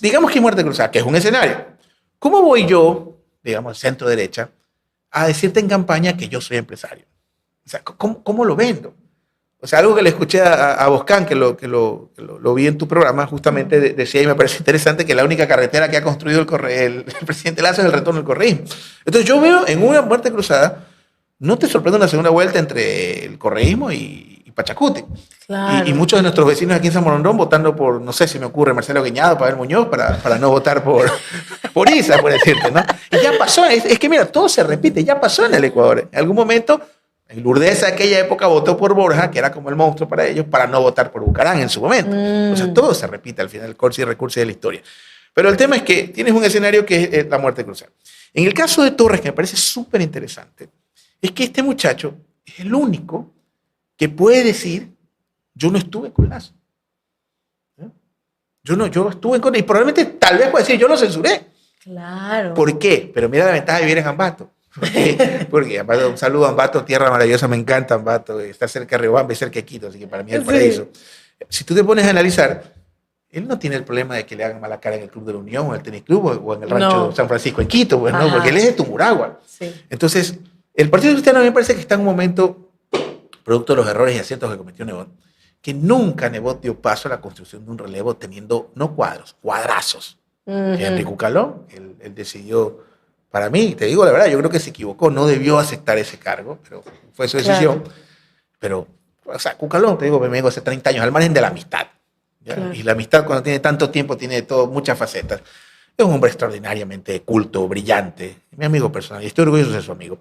digamos que hay muerte cruzada, que es un escenario. ¿Cómo voy yo, digamos, centro derecha, a decirte en campaña que yo soy empresario? O sea, ¿cómo lo vendo? O sea, algo que le escuché a Boscán, que lo vi en tu programa, justamente decía, y me parece interesante, que la única carretera que ha construido el presidente Lazo es el retorno del correísmo. Entonces yo veo en una muerte cruzada, no te sorprende una segunda vuelta entre el correísmo y Pachacuti. Claro. Y muchos de nuestros vecinos aquí en San Borondón votando por, no sé si me ocurre, Marcelo Guiñado, Pavel Muñoz, para no votar por Isa, por decirte, ¿no? Y ya pasó, es que mira, todo se repite, ya pasó en el Ecuador. En algún momento, el Lourdes de aquella época votó por Borja, que era como el monstruo para ellos, para no votar por Bucarán en su momento. O sea, todo se repite al final, el corsi y recurso de la historia. Pero el tema es que tienes un escenario que es la muerte cruzada. En el caso de Torres, que me parece súper interesante, es que este muchacho es el único que puede decir, yo no estuve con Lazo. Yo estuve con él. Y probablemente, tal vez puede decir, yo lo censuré. Claro. ¿Por qué? Pero mira la ventaja de vivir en Ambato. Porque un saludo a Ambato, tierra maravillosa, me encanta Ambato. Está cerca de Riobamba y cerca de Quito, así que para mí es el paraíso. Si tú te pones a analizar, él no tiene el problema de que le hagan mala cara en el Club de la Unión, o en el Tenis Club, o en el Rancho San Francisco en Quito, pues, ¿no? Porque él es de Tumuragua. Sí. Entonces, el Partido Cristiano a mí me parece que está en un momento, producto de los errores y aciertos que cometió Nebot, que nunca Nebot dio paso a la construcción de un relevo teniendo, no cuadros, cuadrazos. Enrique Ucaló, él decidió, para mí, te digo la verdad, yo creo que se equivocó, no debió aceptar ese cargo, pero fue su decisión. Claro. Pero O sea, Cucalón, te digo, me vengo hace 30 años, al margen de la amistad. Claro. Y la amistad, cuando tiene tanto tiempo, tiene muchas facetas. Es un hombre extraordinariamente culto, brillante, mi amigo personal, y estoy orgulloso de ser su amigo.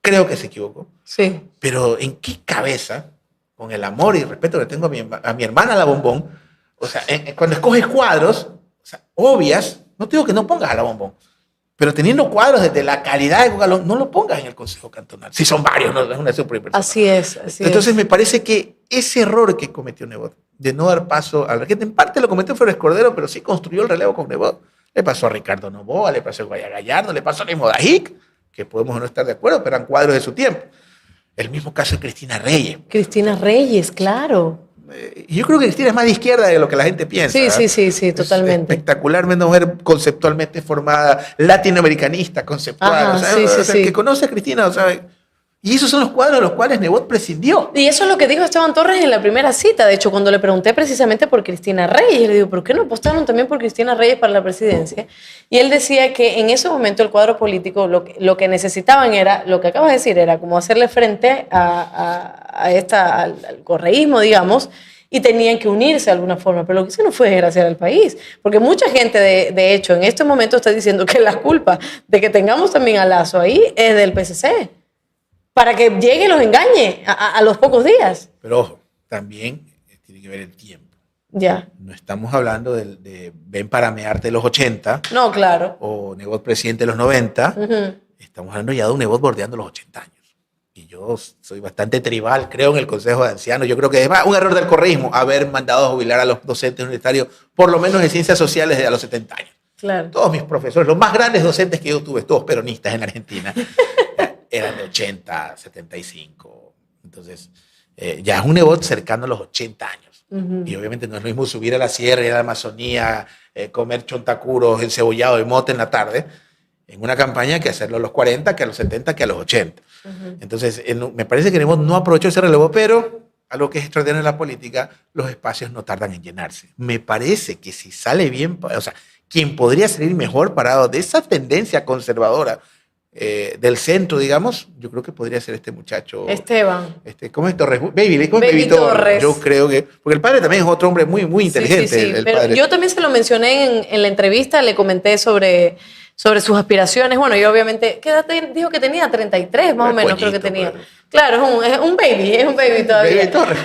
Creo que se equivocó. Sí. Pero ¿en qué cabeza, con el amor y el respeto que tengo a mi hermana la Bombón, o sea, cuando escoges cuadros, o sea, obvias, no te digo que no pongas a la Bombón, pero teniendo cuadros desde la calidad de Cucalón, no lo pongas en el Consejo Cantonal. Si son varios, no es una superpersona. Así es. Entonces me parece que ese error que cometió Nebot, de no dar paso al que en parte lo cometió Flores Cordero, pero sí construyó el relevo con Nebot. Le pasó a Ricardo Novoa, le pasó a Guaya Gallardo, le pasó a Nemo Dajic, que podemos no estar de acuerdo, pero eran cuadros de su tiempo. El mismo caso de Cristina Reyes. Cristina Reyes, claro. Yo creo que Cristina es más de izquierda de lo que la gente piensa. Sí, totalmente. Espectacularmente mujer conceptualmente formada, latinoamericanista, conceptual. Ajá, o sea, que conoce a Cristina, o sea, y esos son los cuadros de los cuales Nebot prescindió. Y eso es lo que dijo Esteban Torres en la primera cita. De hecho, cuando le pregunté precisamente por Cristina Reyes, le digo, ¿por qué no apostaron también por Cristina Reyes para la presidencia? Y él decía que en ese momento el cuadro político lo que necesitaban era, lo que acabas de decir, era como hacerle frente al correísmo, digamos, y tenían que unirse de alguna forma. Pero lo que hizo no fue desgraciar al país. Porque mucha gente, de hecho, en este momento está diciendo que la culpa de que tengamos también a Lasso ahí es del PCC. Para que llegue y los engañe a los pocos días. Pero ojo, también tiene que ver el tiempo. Ya. No estamos hablando de ven para mearte de los 80. No, claro. O Nebot presidente de los 90. Estamos hablando ya de un Nebot bordeando los 80 años. Y yo soy bastante tribal, creo en el Consejo de Ancianos. Yo creo que es un error del correísmo haber mandado a jubilar a los docentes universitarios, por lo menos de ciencias sociales, desde a los 70 años. Claro. Todos mis profesores, los más grandes docentes que yo tuve, todos peronistas en Argentina, eran de 80, 75. Entonces, ya es un Nebot cercano a los 80 años. Y obviamente no es lo mismo subir a la sierra, ir a la Amazonía, comer chontacuros, encebollado y mote en la tarde, en una campaña, que hacerlo a los 40, que a los 70, que a los 80. Entonces, me parece que Nebot no aprovechó ese relevo, pero a lo que es extraordinario en la política, los espacios no tardan en llenarse. Me parece que si sale bien, o sea, quien podría salir mejor parado de esa tendencia conservadora del centro, digamos, yo creo que podría ser este muchacho. Esteban. ¿Cómo es Torres? Baby Torres. Yo creo que. Porque el padre también es otro hombre muy, muy inteligente. Sí, pero padre. Yo también se lo mencioné en la entrevista, le comenté sobre sus aspiraciones. Bueno, yo obviamente. ¿Qué edad dijo que tenía? 33, más o menos, creo que tenía. Pero... Claro, es un baby todavía. Baby Torres.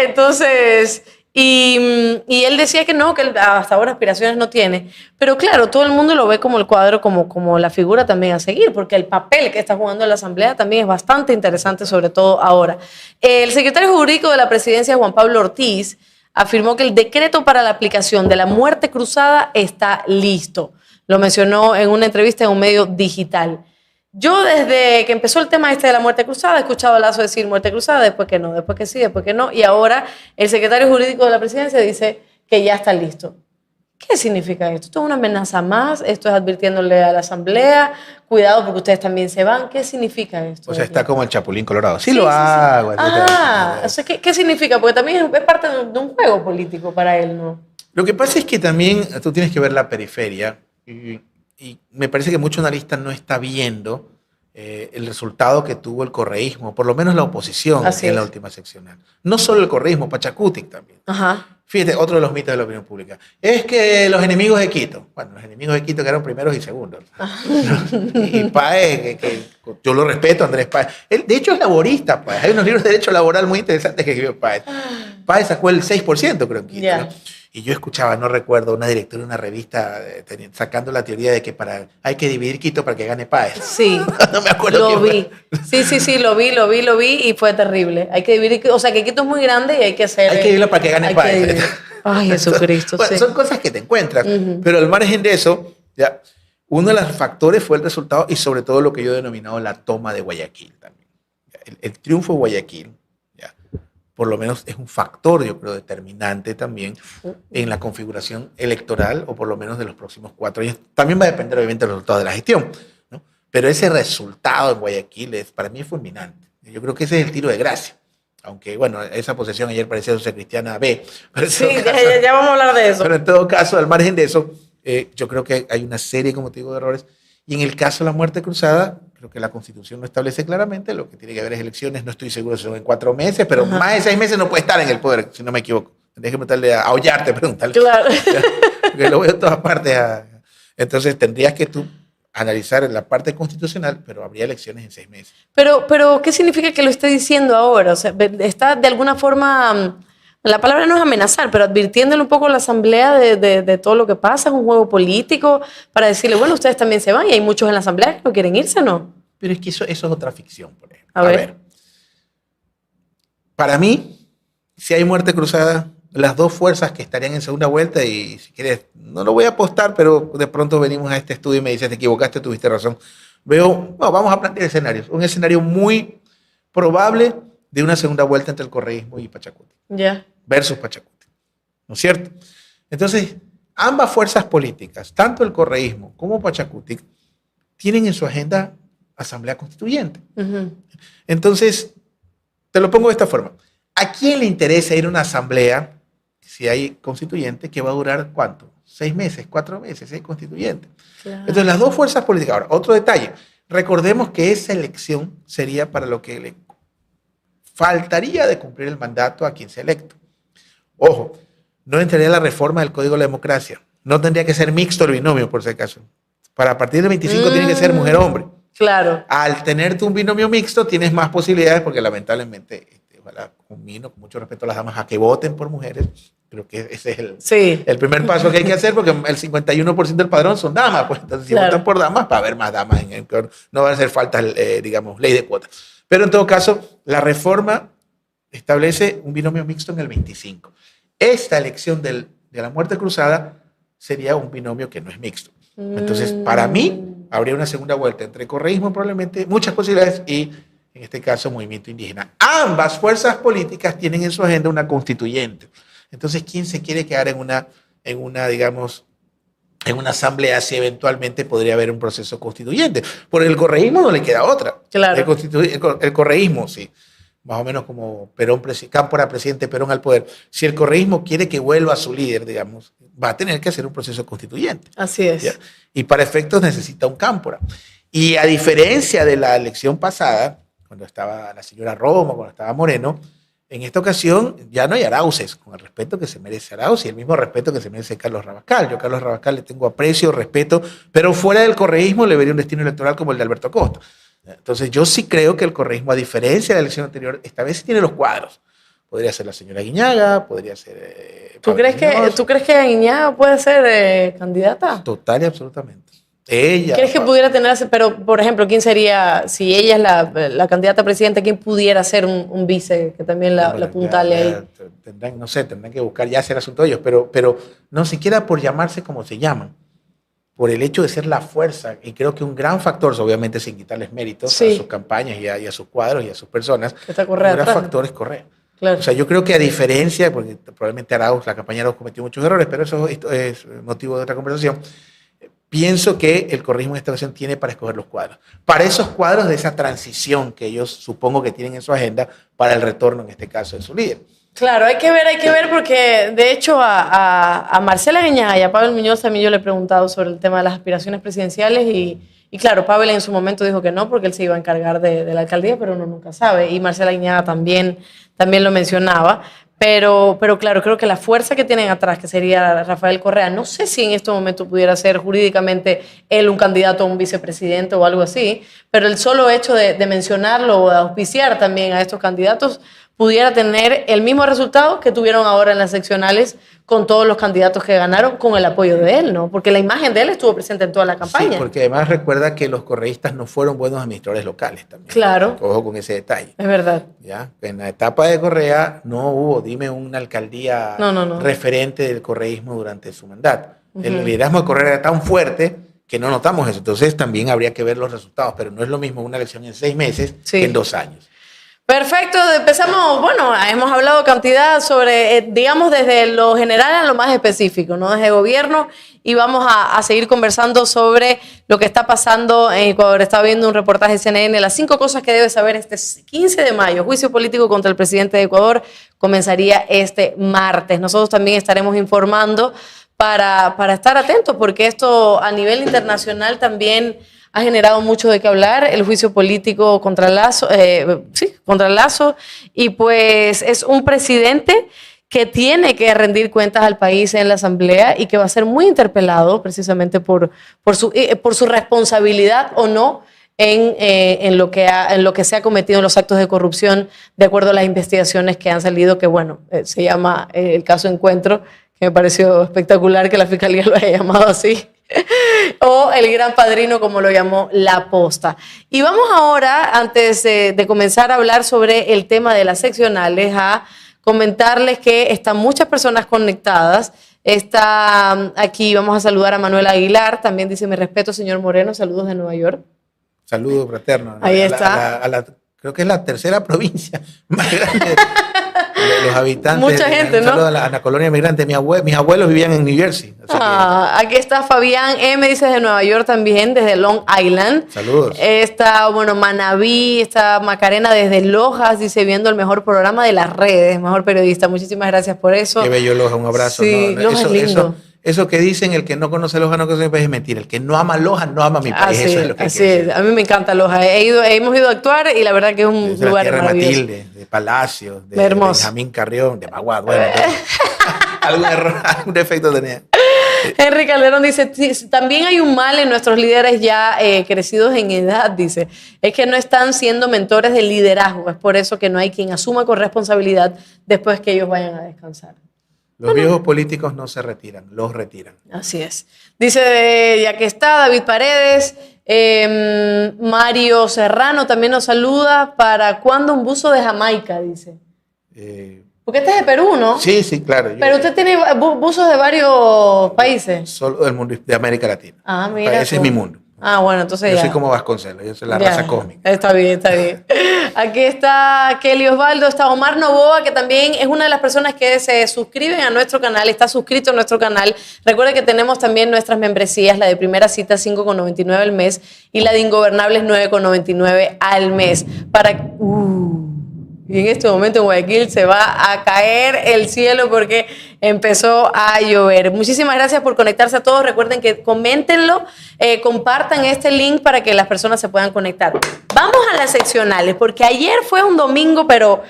Entonces. Y él decía que no, que él hasta ahora aspiraciones no tiene. Pero claro, todo el mundo lo ve como el cuadro, como la figura también a seguir, porque el papel que está jugando en la Asamblea también es bastante interesante, sobre todo ahora. El secretario jurídico de la presidencia, Juan Pablo Ortiz, afirmó que el decreto para la aplicación de la muerte cruzada está listo. Lo mencionó en una entrevista en un medio digital. Yo desde que empezó el tema de la muerte cruzada he escuchado a Lasso decir muerte cruzada, después que no, después que sí, después que no, y ahora el secretario jurídico de la presidencia dice que ya está listo. ¿Qué significa esto? ¿Esto es una amenaza más? ¿Esto es advirtiéndole a la Asamblea? Cuidado porque ustedes también se van. ¿Qué significa esto? O sea, está como el Chapulín Colorado. Sí, lo hago. O sea, ¿qué significa? Porque también es parte de un juego político para él, ¿no? Lo que pasa es que también tú tienes que ver la periferia y me parece que mucho analista no está viendo el resultado que tuvo el correísmo, por lo menos la oposición en la última seccional. No solo el correísmo, Pachacutic también. Ajá. Fíjate, otro de los mitos de la opinión pública. Es que los enemigos de Quito, bueno, los enemigos de Quito quedaron primeros y segundos. Y Páez, que yo lo respeto, Andrés Páez. Él, de hecho, es laborista, Páez. Hay unos libros de derecho laboral muy interesantes que escribió Páez. Páez sacó el 6%, creo, en Quito. ¿No? Y yo escuchaba, no recuerdo, una directora de una revista sacando la teoría de que hay que dividir Quito para que gane Páez. Sí. No me acuerdo. Lo vi. Sí, lo vi y fue terrible. Hay que dividir, o sea, que Quito es muy grande y hay que hacer... Hay que dividirlo para que gane Páez. Ay, Jesucristo. Bueno, son cosas que te encuentras. Pero al margen de eso, ya, uno de los factores fue el resultado y sobre todo lo que yo he denominado la toma de Guayaquil también. El triunfo de Guayaquil, ya, por lo menos es un factor, yo creo, determinante también en la configuración electoral, o por lo menos de los próximos 4 años. También va a depender, obviamente, del resultado de la gestión, ¿no? Pero ese resultado en Guayaquil para mí es fulminante. Yo creo que ese es el tiro de gracia. Aunque, bueno, esa posesión ayer parecía José Cristiana B. Sí, ya vamos a hablar de eso. Pero en todo caso, al margen de eso, yo creo que hay una serie, como te digo, de errores. Y en el caso de la muerte cruzada, creo que la Constitución no establece claramente, lo que tiene que haber es elecciones, no estoy seguro si son en 4 meses, pero más de 6 meses no puede estar en el poder, si no me equivoco. Tendría que preguntarle a Ollarte, preguntarle. Claro. Porque lo veo en todas partes. Entonces tendrías que tú analizar en la parte constitucional, pero habría elecciones en 6 meses. Pero ¿qué significa que lo esté diciendo ahora? O sea, está de alguna forma, la palabra no es amenazar, pero advirtiéndole un poco a la Asamblea de todo lo que pasa, es un juego político, para decirle, bueno, ustedes también se van, y hay muchos en la Asamblea que no quieren irse, ¿no? Pero es que eso es otra ficción, por ejemplo. A ver. Para mí, si hay muerte cruzada, las dos fuerzas que estarían en segunda vuelta, y si quieres, no lo voy a apostar, pero de pronto venimos a este estudio y me dices, te equivocaste, tuviste razón. Vamos a plantear escenarios. Un escenario muy probable de una segunda vuelta entre el correísmo y Pachacuti. Versus Pachacuti. ¿No es cierto? Entonces, ambas fuerzas políticas, tanto el correísmo como Pachacuti, tienen en su agenda asamblea constituyente. Entonces, te lo pongo de esta forma. ¿A quién le interesa ir a una asamblea, si hay constituyente, que va a durar cuánto? 6 meses, 4 meses, si hay constituyente. Claro. Entonces, las dos fuerzas políticas. Ahora, otro detalle. Recordemos que esa elección sería para lo que le faltaría de cumplir el mandato a quien sea electo. Ojo, no entraría la reforma del Código de la Democracia. No tendría que ser mixto el binomio, por si acaso. Para partir del 25 tiene que ser mujer-hombre. Claro. Al tener tú un binomio mixto, tienes más posibilidades, porque lamentablemente, ojalá combino, con mucho respeto a las damas, a que voten por mujeres. Creo que ese es el primer paso que hay que hacer, porque el 51% del padrón son damas. Pues, entonces, si votan por damas, va a haber más damas. No va a hacer falta, digamos, ley de cuotas. Pero en todo caso, la reforma establece un binomio mixto en el 25. Esta elección de la muerte cruzada sería un binomio que no es mixto. Entonces, para mí, habría una segunda vuelta entre correísmo, probablemente, muchas posibilidades, y en este caso, movimiento indígena. Ambas fuerzas políticas tienen en su agenda una constituyente. Entonces, ¿quién se quiere quedar en una, digamos, en una asamblea si eventualmente podría haber un proceso constituyente? Por el correísmo no le queda otra. Claro. El correísmo, sí. Más o menos como Perón, Cámpora, presidente Perón al poder. Si el correísmo quiere que vuelva a su líder, digamos, va a tener que hacer un proceso constituyente. Así es. ¿Ya? Y para efectos necesita un Cámpora. Y a diferencia de la elección pasada, cuando estaba la señora Roma, cuando estaba Moreno, en esta ocasión ya no hay Arauces, con el respeto que se merece Arauz y el mismo respeto que se merece Carlos Rabascal. Yo a Carlos Rabascal le tengo aprecio, respeto, pero fuera del correísmo le vería un destino electoral como el de Alberto Acosta. Entonces yo sí creo que el correísmo, a diferencia de la elección anterior, esta vez sí tiene los cuadros. Podría ser la señora Guiñaga, podría ser... ¿Tú crees que Guiñaga puede ser candidata? Total y absolutamente. Ella. ¿Crees que pudiera tener, pero por ejemplo, quién sería, si ella es la candidata a presidenta, quién pudiera ser un vice que también la apuntale ahí? Tendrán que buscar, ya será asunto de ellos, pero no siquiera por llamarse como se llaman, por el hecho de ser la fuerza, y creo que un gran factor, obviamente sin quitarles méritos a sus campañas y a sus cuadros y a sus personas, un gran factor es Correa. Claro. O sea, yo creo que a diferencia, porque probablemente la campaña Arauz cometió muchos errores, pero eso es motivo de otra conversación. Pienso que el correísmo en esta ocasión tiene para escoger los cuadros. Para esos cuadros de esa transición que ellos supongo que tienen en su agenda para el retorno, en este caso, de su líder. Claro, hay que ver porque de hecho a Marcela Guiñaga y a Pavel Muñoz también yo le he preguntado sobre el tema de las aspiraciones presidenciales y claro, Pavel en su momento dijo que no porque él se iba a encargar de la alcaldía, pero uno nunca sabe. Y Marcela Guiñaga también lo mencionaba. Pero claro, creo que la fuerza que tienen atrás, que sería Rafael Correa, no sé si en este momento pudiera ser jurídicamente él un candidato a un vicepresidente o algo así, pero el solo hecho de mencionarlo o de auspiciar también a estos candidatos pudiera tener el mismo resultado que tuvieron ahora en las seccionales con todos los candidatos que ganaron con el apoyo de él, ¿no? Porque la imagen de él estuvo presente en toda la campaña. Sí, porque además recuerda que los correístas no fueron buenos administradores locales también. Claro. Ojo con ese detalle. Es verdad. ¿Ya? En la etapa de Correa no hubo, dime, una alcaldía referente del correísmo durante su mandato. El liderazgo de Correa era tan fuerte que no notamos eso. Entonces también habría que ver los resultados, pero no es lo mismo una elección en 6 meses que en 2 años. Perfecto, empezamos, bueno, hemos hablado cantidad sobre, digamos, desde lo general a lo más específico, ¿no? Desde gobierno, y vamos a seguir conversando sobre lo que está pasando en Ecuador. Estaba viendo un reportaje de CNN, las 5 cosas que debes saber este 15 de mayo. Juicio político contra el presidente de Ecuador comenzaría este martes. Nosotros también estaremos informando para estar atentos, porque esto a nivel internacional también ha generado mucho de qué hablar, el juicio político contra Lasso, contra Lasso, y pues es un presidente que tiene que rendir cuentas al país en la Asamblea y que va a ser muy interpelado precisamente por su responsabilidad o no en lo que se ha cometido en los actos de corrupción, de acuerdo a las investigaciones que han salido, que bueno, se llama el caso Encuentro, que me pareció espectacular que la Fiscalía lo haya llamado así, o el Gran Padrino, como lo llamó La Posta. Y vamos ahora, antes de comenzar a hablar sobre el tema de las seccionales, a comentarles que están muchas personas conectadas. Está aquí, vamos a saludar a Manuel Aguilar, también dice: mi respeto, señor Moreno, saludos de Nueva York. Saludos fraternos. Ahí está. Creo que es la tercera provincia más grande de los habitantes. Mucha gente, ¿no? Saludos a la colonia migrante. Mis abuelos vivían en New Jersey. Aquí está Fabián M, dice desde Nueva York también, desde Long Island. Saludos. Está, bueno, Manaví, está Macarena desde Lojas, dice: viendo el mejor programa de las redes, mejor periodista. Muchísimas gracias por eso. Qué bello Loja, un abrazo. Sí, ¿no? Loja es lindo. Eso que dicen, el que no conoce Loja no conoce mi país, es mentira. El que no ama Loja no ama mi país. Eso es lo que así es. A mí me encanta Loja. Hemos ido a actuar y la verdad que es un lugar de maravilloso. Matilde, de Palacio, de Benjamín Carrión, de Maguad. Bueno, algún error, algún defecto tenía. Henry Calderón dice: también hay un mal en nuestros líderes ya crecidos en edad, dice. Es que no están siendo mentores de liderazgo. Es por eso que no hay quien asuma con responsabilidad después que ellos vayan a descansar. Los viejos políticos no se retiran, los retiran. Así es. Dice, ya que está, David Paredes, Mario Serrano también nos saluda. ¿Para cuándo un buzo de Jamaica? Dice. Porque este es de Perú, ¿no? Sí, sí, claro. Pero usted tiene buzos de varios países. Solo del mundo de América Latina. Ah, mira. Ese es mi mundo. Ah, bueno, entonces yo ya. Soy como Vasconcelos, yo soy la raza cósmica. Está bien, está bien. Aquí está Kelly Osvaldo, está Omar Novoa, que también es una de las personas que se suscriben a nuestro canal, está suscrito a nuestro canal. Recuerden que tenemos también nuestras membresías, la de Primera Cita 5,99 al mes y la de Ingobernables 9,99 al mes. Y en este momento en Guayaquil se va a caer el cielo porque empezó a llover. Muchísimas gracias por conectarse a todos. Recuerden que coméntenlo, compartan este link para que las personas se puedan conectar. Vamos a las seccionales, porque ayer fue un domingo, pero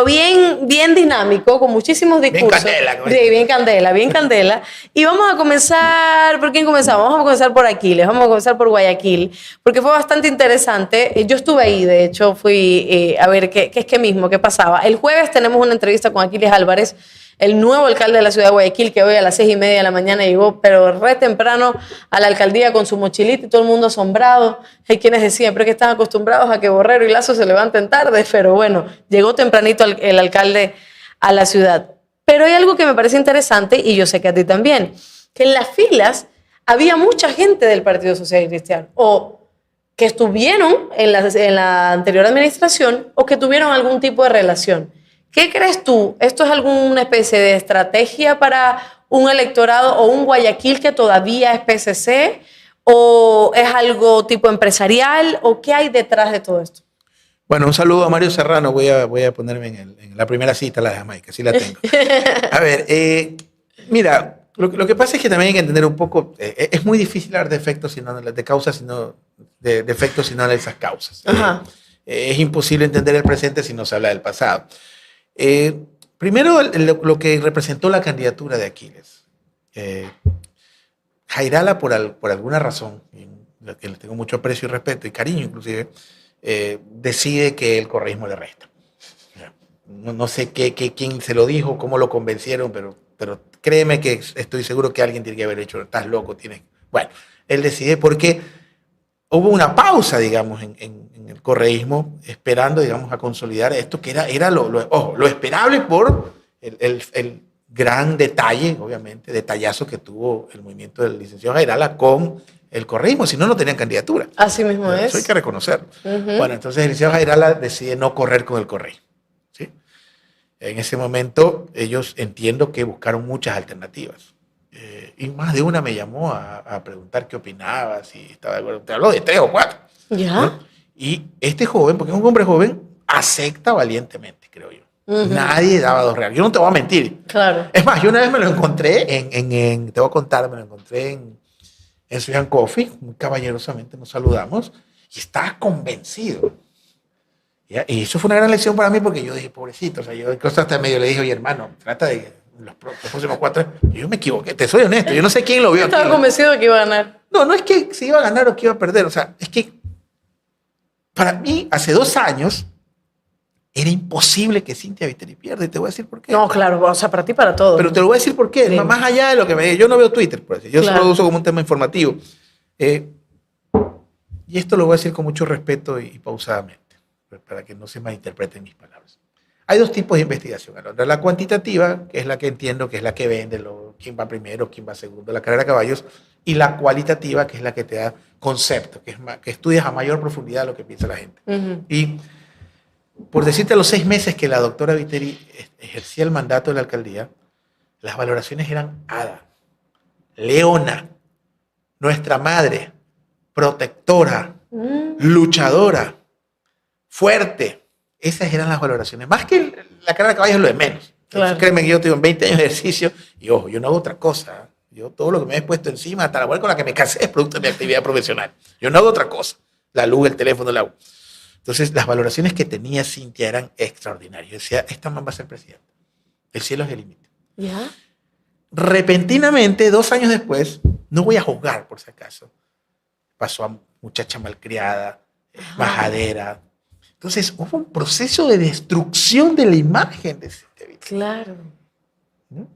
bien dinámico, con muchísimos discursos. Bien candela. Y vamos a comenzar, ¿por quién comenzamos? Vamos a comenzar por Aquiles, vamos a comenzar por Guayaquil, porque fue bastante interesante. Yo estuve ahí, de hecho, fui a ver qué pasaba. El jueves tenemos una entrevista con Aquiles Álvarez, el nuevo alcalde de la ciudad de Guayaquil, que hoy a las 6:30 de la mañana llegó, pero re temprano a la alcaldía con su mochilita y todo el mundo asombrado. Hay quienes decían, pero que están acostumbrados a que Borrero y Lasso se levanten tarde, pero bueno, llegó tempranito el alcalde a la ciudad. Pero hay algo que me parece interesante, y yo sé que a ti también, que en las filas había mucha gente del Partido Social Cristiano, o que estuvieron en la anterior administración, o que tuvieron algún tipo de relación. ¿Qué crees tú? ¿Esto es alguna especie de estrategia para un electorado o un Guayaquil que todavía es PSC? ¿O es algo tipo empresarial? ¿O qué hay detrás de todo esto? Bueno, un saludo a Mario Serrano. Voy a ponerme en la primera cita, la de Jamaica, sí la tengo. A ver, mira, lo que pasa es que también hay que entender un poco, es muy difícil hablar de efectos, de causas, sino de efectos, si no de esas causas. Es imposible entender el presente si no se habla del pasado. Primero, lo que representó la candidatura de Aquiles. Jairala, por alguna razón, la que le tengo mucho aprecio y respeto y cariño inclusive, decide que el correísmo le resta. No sé quién se lo dijo, cómo lo convencieron, pero créeme que estoy seguro que alguien tiene que haber hecho, estás loco, tienes... Bueno, él decide porque hubo una pausa, digamos, en el correísmo, esperando, digamos, a consolidar esto, que era lo esperable por el gran detalle, obviamente, detallazo que tuvo el movimiento del licenciado Jairala con el correísmo, si no, no tenían candidatura. Así mismo es. Eso hay que reconocerlo. Bueno, entonces el licenciado Jairala decide no correr con el correísmo. ¿Sí? En ese momento, ellos entiendo que buscaron muchas alternativas. Y más de una me llamó a preguntar qué opinaba, si estaba de acuerdo. Te hablo de 3 o 4. ¿Ya? ¿No? Y este joven, porque es un hombre joven, acepta valientemente, creo yo. Nadie daba $2. Yo no te voy a mentir. Claro. Es más, yo una vez me lo encontré te voy a contar, me lo encontré en Sweet Coffee, muy caballerosamente nos saludamos, y estaba convencido. ¿Ya? Y eso fue una gran lección para mí porque yo dije, pobrecito, o sea, yo incluso hasta medio le dije, oye, hermano, trata de los próximos 4 años. Y yo me equivoqué, te soy honesto, yo no sé quién lo vio. Estaba convencido de que iba a ganar. No, no es que se iba a ganar o que iba a perder, o sea, es que para mí, hace 2 años, era imposible que Cynthia Viteri pierda, y te voy a decir por qué. No, claro, o sea, para ti, para todo. Pero te lo voy a decir por qué, sí. Más allá de lo que me diga, yo no veo Twitter, por decir, yo solo lo uso como un tema informativo. Y esto lo voy a decir con mucho respeto y pausadamente, para que no se malinterpreten mis palabras. Hay 2 tipos de investigación. La cuantitativa, que es la que entiendo, que es la que vende quién va primero, quién va segundo, la carrera de caballos, y la cualitativa, que es la que te da concepto, que estudias a mayor profundidad lo que piensa la gente. Y por decirte, a los 6 meses que la doctora Viteri ejercía el mandato de la alcaldía, las valoraciones eran Ada, Leona, nuestra madre, protectora, luchadora, fuerte. Esas eran las valoraciones. Más que la carrera de caballos es lo de menos. Claro. Créeme que yo tengo 20 años de ejercicio y ojo, yo no hago otra cosa. Yo todo lo que me he puesto encima, hasta la mujer con la que me casé, es producto de mi actividad profesional. Yo no hago otra cosa. La luz, el teléfono, la agua. Entonces, las valoraciones que tenía Cynthia eran extraordinarias. Yo decía, esta man va a ser presidenta. El cielo es el límite. ¿Ya? Repentinamente, 2 años después, no voy a juzgar por si acaso, pasó a muchacha malcriada, majadera. Entonces, hubo un proceso de destrucción de la imagen de Cynthia Viteri. Claro. ¿No?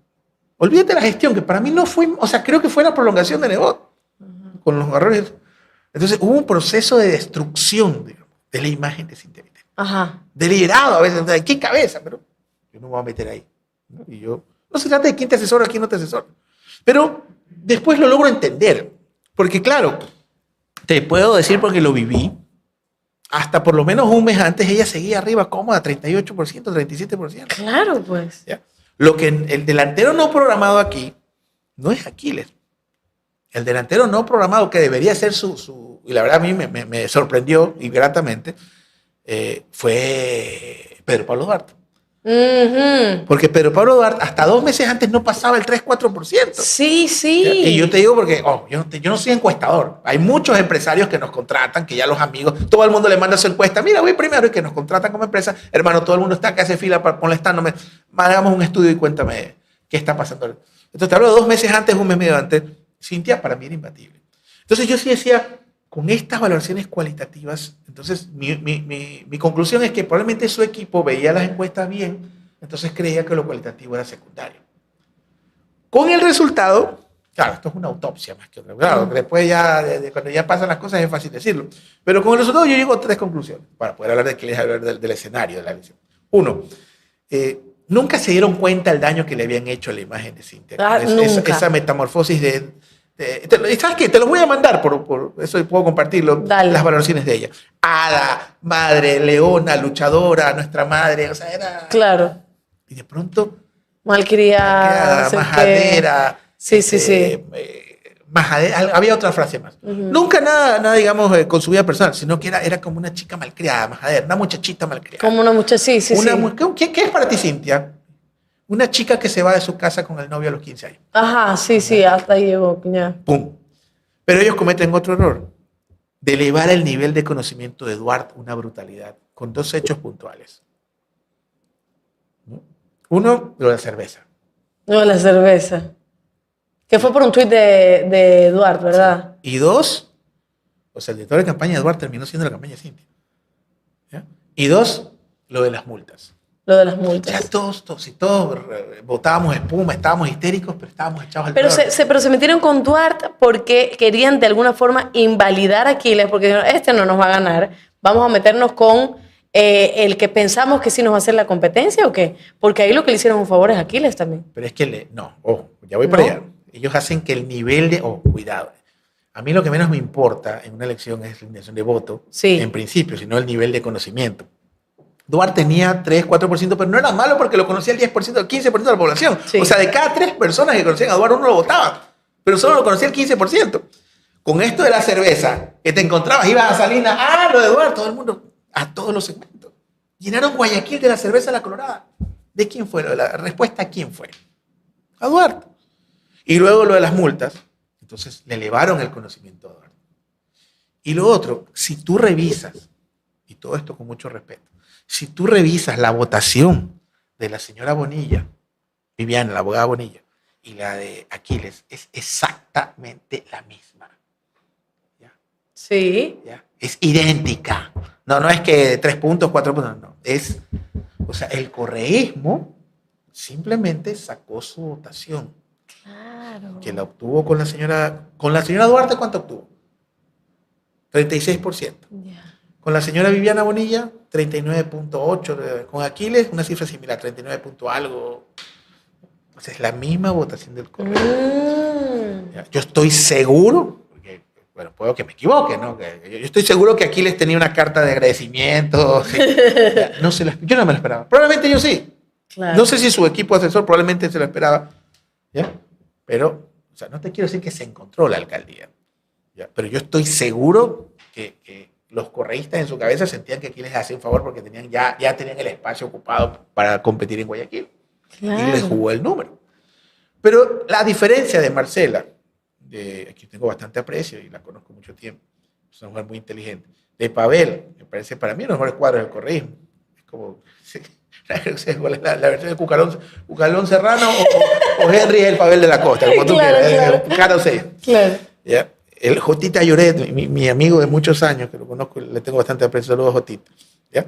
Olvídate de la gestión, que para mí no fue, o sea, creo que fue la prolongación de Nebot, con los errores. Entonces, hubo un proceso de destrucción, digamos, de la imagen de Cynthia Viteri. Deliberado a veces, ¿de qué cabeza? Pero yo no me voy a meter ahí. ¿No? Y yo, no se trata de quién te asesora o quién no te asesora. Pero después lo logro entender. Porque claro, te puedo decir porque lo viví, hasta por lo menos un mes antes ella seguía arriba cómoda, 38%, 37%. Claro, pues. ¿Ya? Lo que el delantero no programado aquí no es Aquiles. El delantero no programado, que debería ser y la verdad a mí me sorprendió y gratamente, fue Pedro Pablo Duarte. Porque Pedro Pablo Duarte hasta 2 meses antes no pasaba el 3-4%. Sí, sí. ¿Ya? Y yo te digo porque yo no soy encuestador. Hay muchos empresarios que nos contratan, que ya los amigos, todo el mundo le manda su encuesta. Mira, voy primero, y que nos contratan como empresa. Hermano, todo el mundo está que hace fila molestándome. Hagamos un estudio y cuéntame qué está pasando. Entonces te hablo de 2 meses antes, 1 mes medio antes. Cynthia para mí era imbatible. Entonces yo sí decía, con estas valoraciones cualitativas, entonces mi conclusión es que probablemente su equipo veía las encuestas bien, entonces creía que lo cualitativo era secundario. Con el resultado, claro, esto es una autopsia más que otra. Claro, después ya, cuando ya pasan las cosas es fácil decirlo. Pero con el resultado yo llego a 3 conclusiones, para poder hablar del escenario de la elección. 1, nunca se dieron cuenta el daño que le habían hecho a la imagen de Cynthia. Esa metamorfosis ¿sabes qué? Te los voy a mandar, por eso puedo compartirlo. Dale. Las valoraciones de ella. Hada, madre, leona, luchadora, nuestra madre, o sea, era... Claro. Y de pronto... Malcriada, majadera. Sí. Majadera, había otra frase más. Nunca nada, digamos, con su vida personal, sino que era como una chica malcriada, majadera, una muchachita malcriada. Como una muchachita, sí. ¿Qué es para ti, Cynthia? Una chica que se va de su casa con el novio a los 15 años. Ajá, sí, hasta ahí llegó. Ya. ¡Pum! Pero ellos cometen otro error, de elevar el nivel de conocimiento de Duarte, una brutalidad, con 2 hechos puntuales. Uno, lo de la cerveza. Lo de la cerveza. Que fue por un tuit de Duarte, ¿verdad? Sí. Y 2, o sea, el director de campaña de Duarte terminó siendo la campaña de Cynthia. ¿Ya? Y 2, lo de las multas. Lo de las multas. Ya todos botábamos espuma, estábamos histéricos, pero estábamos echados al pero se metieron con Duarte porque querían de alguna forma invalidar a Aquiles, porque dijeron, este no nos va a ganar, vamos a meternos con el que pensamos que sí nos va a hacer la competencia, ¿o qué? Porque ahí lo que le hicieron un favor es a Aquiles también. Pero es que, ya voy para allá. Ellos hacen que el nivel de, cuidado, a mí lo que menos me importa en una elección es la intención de voto, en principio, sino el nivel de conocimiento. Duarte tenía 3, 4%, pero no era malo porque lo conocía el 10%, el 15% de la población. Sí. O sea, de cada 3 personas que conocían a Duarte, uno lo votaba, pero solo lo conocía el 15%. Con esto de la cerveza, que te encontrabas, ibas a Salinas, lo de Duarte, todo el mundo, a todos los segmentos. Llenaron Guayaquil de la cerveza La Colorada. ¿De quién fue? La respuesta, ¿a quién fue? A Duarte. Y luego lo de las multas. Entonces le elevaron el conocimiento a Duarte. Y lo otro, si tú revisas, y todo esto con mucho respeto, si tú revisas la votación de la señora Bonilla, Viviana, la abogada Bonilla, y la de Aquiles, es exactamente la misma. ¿Ya? Sí. ¿Ya? Es idéntica. No es que 3 puntos, 4 puntos, no. Es, o sea, el correísmo simplemente sacó su votación. Claro. Que la obtuvo con la señora Duarte, ¿cuánto obtuvo? 36%. Yeah. Con la señora Viviana Bonilla, 39.8%. Con Aquiles, una cifra similar, 39 punto algo. O sea, es la misma votación del correo. Yo estoy seguro, porque, bueno, puedo que me equivoque, ¿no? Yo estoy seguro que Aquiles tenía una carta de agradecimiento. Sí. Yo no me lo esperaba. Probablemente yo sí. Claro. No sé si su equipo asesor probablemente se lo esperaba. ¿Ya? Pero, o sea, no te quiero decir que se encontró la alcaldía. ¿Ya? Pero yo estoy seguro que los correístas en su cabeza sentían que Aquiles les hacía un favor porque ya tenían el espacio ocupado para competir en Guayaquil. Claro. Y les jugó el número. Pero la diferencia de Marcela, aquí tengo bastante aprecio y la conozco mucho tiempo, es una mujer muy inteligente, de Pavel, me parece para mí los mejores cuadros del correísmo. Es como la versión de Cucalón Serrano o Henry es el Pavel de la Costa, como tú quieras. Claro, sí. Claro. ¿Ya? El Jotita Lloret, mi amigo de muchos años, que lo conozco, le tengo bastante aprecio, saludos a Jotita, ¿ya?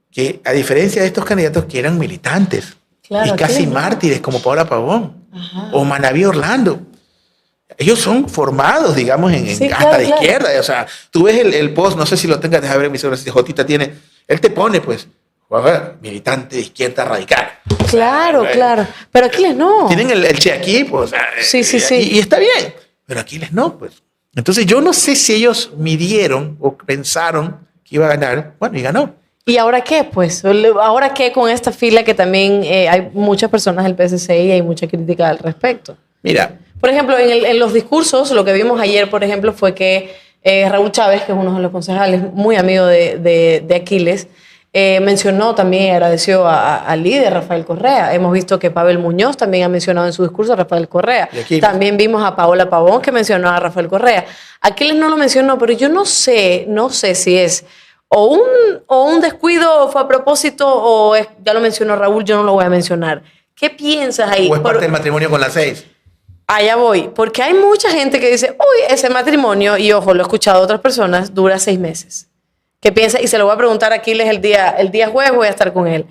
Que a diferencia de estos candidatos que eran militantes, claro, y casi mártires como Paola Pavón, ajá, o Manaví Orlando, ellos son formados, digamos, hasta de izquierda. O sea, tú ves el post, no sé si lo tengas, déjame ver mi celular, si Jotita tiene, él te pone, pues, militante de izquierda radical. Claro, claro. Pero Aquiles no. Tienen el che aquí, pues, o sea, sí. Y está bien, pero Aquiles no, pues. Entonces yo no sé si ellos midieron o pensaron que iba a ganar, bueno, y ganó. ¿Y ahora qué, pues? ¿Ahora qué con esta fila que también hay muchas personas del PSC y hay mucha crítica al respecto? Mira. Por ejemplo, en los discursos, lo que vimos ayer, por ejemplo, fue que Raúl Chávez, que es uno de los concejales muy amigo de Aquiles, mencionó también y agradeció al líder Rafael Correa. Hemos visto que Pavel Muñoz también ha mencionado en su discurso a Rafael Correa. También vimos a Paola Pavón que mencionó a Rafael Correa. Aquiles no lo mencionó, pero yo no sé si es o un descuido fue a propósito o ya lo mencionó Raúl, yo no lo voy a mencionar. ¿Qué piensas ahí? ¿O es parte del matrimonio con las 6? Allá voy, porque hay mucha gente que dice, uy, ese matrimonio, y ojo, lo he escuchado de otras personas, dura 6 meses. ¿Qué piensa? Y se lo voy a preguntar a Aquiles el día jueves, voy a estar con él.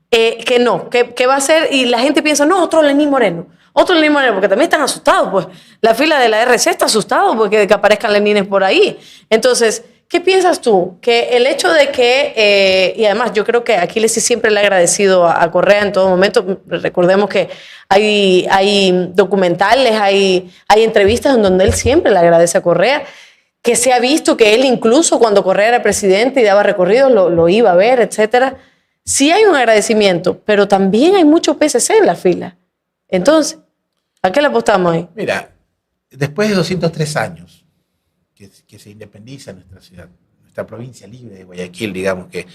Que no, que va a ser, y la gente piensa, no, otro Lenín Moreno, porque también están asustados, pues. La fila de la RC está asustado porque que aparezcan Lenines por ahí. Entonces, ¿qué piensas tú? Que el hecho de que, y además yo creo que Aquiles sí siempre le ha agradecido a Correa en todo momento, recordemos que hay documentales, hay entrevistas en donde él siempre le agradece a Correa, que se ha visto que él incluso cuando Correa era presidente y daba recorridos lo iba a ver, etcétera. Sí hay un agradecimiento, pero también hay mucho PSC en la fila. Entonces, ¿a qué le apostamos ahí? Mira, después de 203 años que se independiza nuestra ciudad, nuestra provincia libre de Guayaquil, digamos que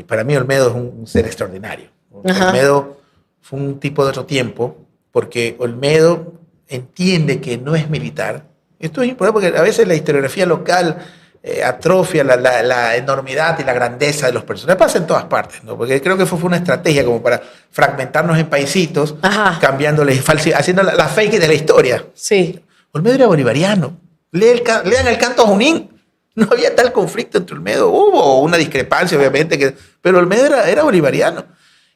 para mí Olmedo es un ser extraordinario. Ajá. Olmedo fue un tipo de otro tiempo, porque Olmedo entiende que no es militar. Esto es importante porque a veces la historiografía local atrofia la enormidad y la grandeza de los personajes. Pasa en todas partes, ¿no? Porque creo que fue una estrategia como para fragmentarnos en paisitos, cambiándole, haciendo la fake de la historia. Sí. Olmedo era bolivariano. Lean el canto Junín. No había tal conflicto entre Olmedo. Hubo una discrepancia, obviamente, pero Olmedo era bolivariano.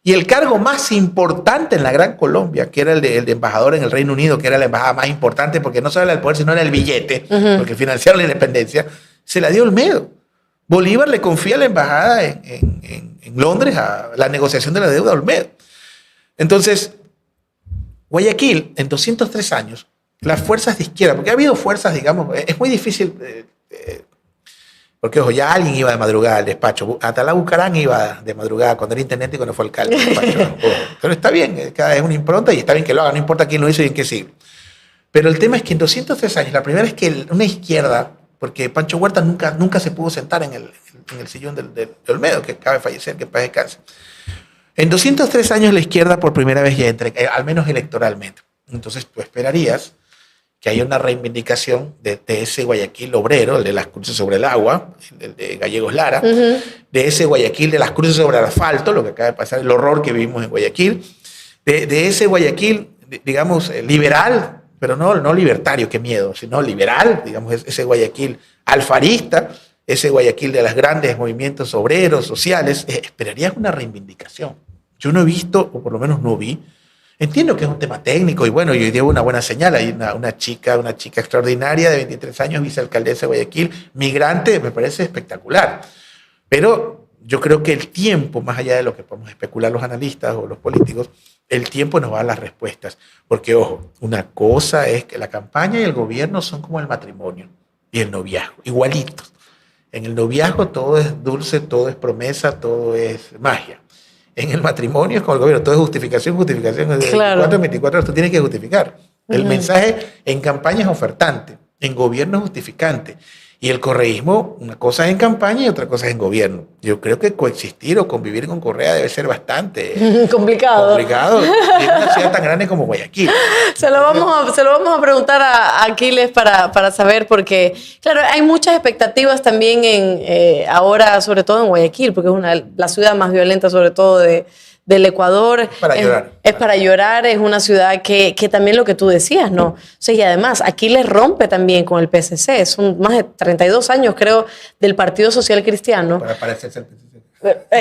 Y el cargo más importante en la Gran Colombia, que era el de embajador en el Reino Unido, que era la embajada más importante, porque no solo era el poder, sino era el billete, porque financiaron la independencia, se la dio Olmedo. Bolívar le confía la embajada en Londres a la negociación de la deuda a Olmedo. Entonces, Guayaquil, en 203 años, las fuerzas de izquierda, porque ha habido fuerzas, digamos, es muy difícil, porque ojo, ya alguien iba de madrugada al despacho, Atalá Bucarán iba de madrugada cuando era intendente y cuando fue alcalde del despacho. Pero está bien, cada vez es una impronta y está bien que lo haga, no importa quién lo hizo y en qué siglo. Pero el tema es que en 203 años, la primera vez que una izquierda, porque Pancho Huerta nunca se pudo sentar en el sillón de Olmedo, que acaba de fallecer, que en paz descanse. En 203 años la izquierda por primera vez ya entra, al menos electoralmente. Entonces tú esperarías que haya una reivindicación de ese Guayaquil obrero, el de las cruces sobre el agua, el de Gallegos Lara, de ese Guayaquil de las cruces sobre el asfalto, lo que acaba de pasar, el horror que vivimos en Guayaquil, de ese Guayaquil, digamos, liberal, pero no libertario, qué miedo, sino liberal, digamos, ese Guayaquil alfarista, ese Guayaquil de los grandes movimientos obreros, sociales. Esperarías una reivindicación. Yo no he visto, o por lo menos no vi. Entiendo que es un tema técnico y bueno, yo llevo una buena señal. Hay una chica extraordinaria de 23 años, vicealcaldesa de Guayaquil, migrante, me parece espectacular. Pero yo creo que el tiempo, más allá de lo que podemos especular los analistas o los políticos, el tiempo nos va a dar las respuestas. Porque, ojo, una cosa es que la campaña y el gobierno son como el matrimonio y el noviazgo, igualitos. En el noviazgo todo es dulce, todo es promesa, todo es magia. En el matrimonio es con el gobierno, todo es justificación. De 24 en 24 horas tú tienes que justificar. El mensaje en campaña es ofertante, en gobierno es justificante. Y el correísmo, una cosa es en campaña y otra cosa es en gobierno. Yo creo que coexistir o convivir con Correa debe ser bastante complicado en una ciudad tan grande como Guayaquil. Se lo vamos a preguntar a Aquiles para saber, porque, claro, hay muchas expectativas también ahora, sobre todo en Guayaquil, porque es la ciudad más violenta, sobre todo del Ecuador. Para llorar. Es para llorar, es una ciudad que también lo que tú decías, ¿no? O sea, y además, aquí les rompe también con el PSC. Son más de 32 años, creo, del Partido Social Cristiano. Para parecerse al PSC.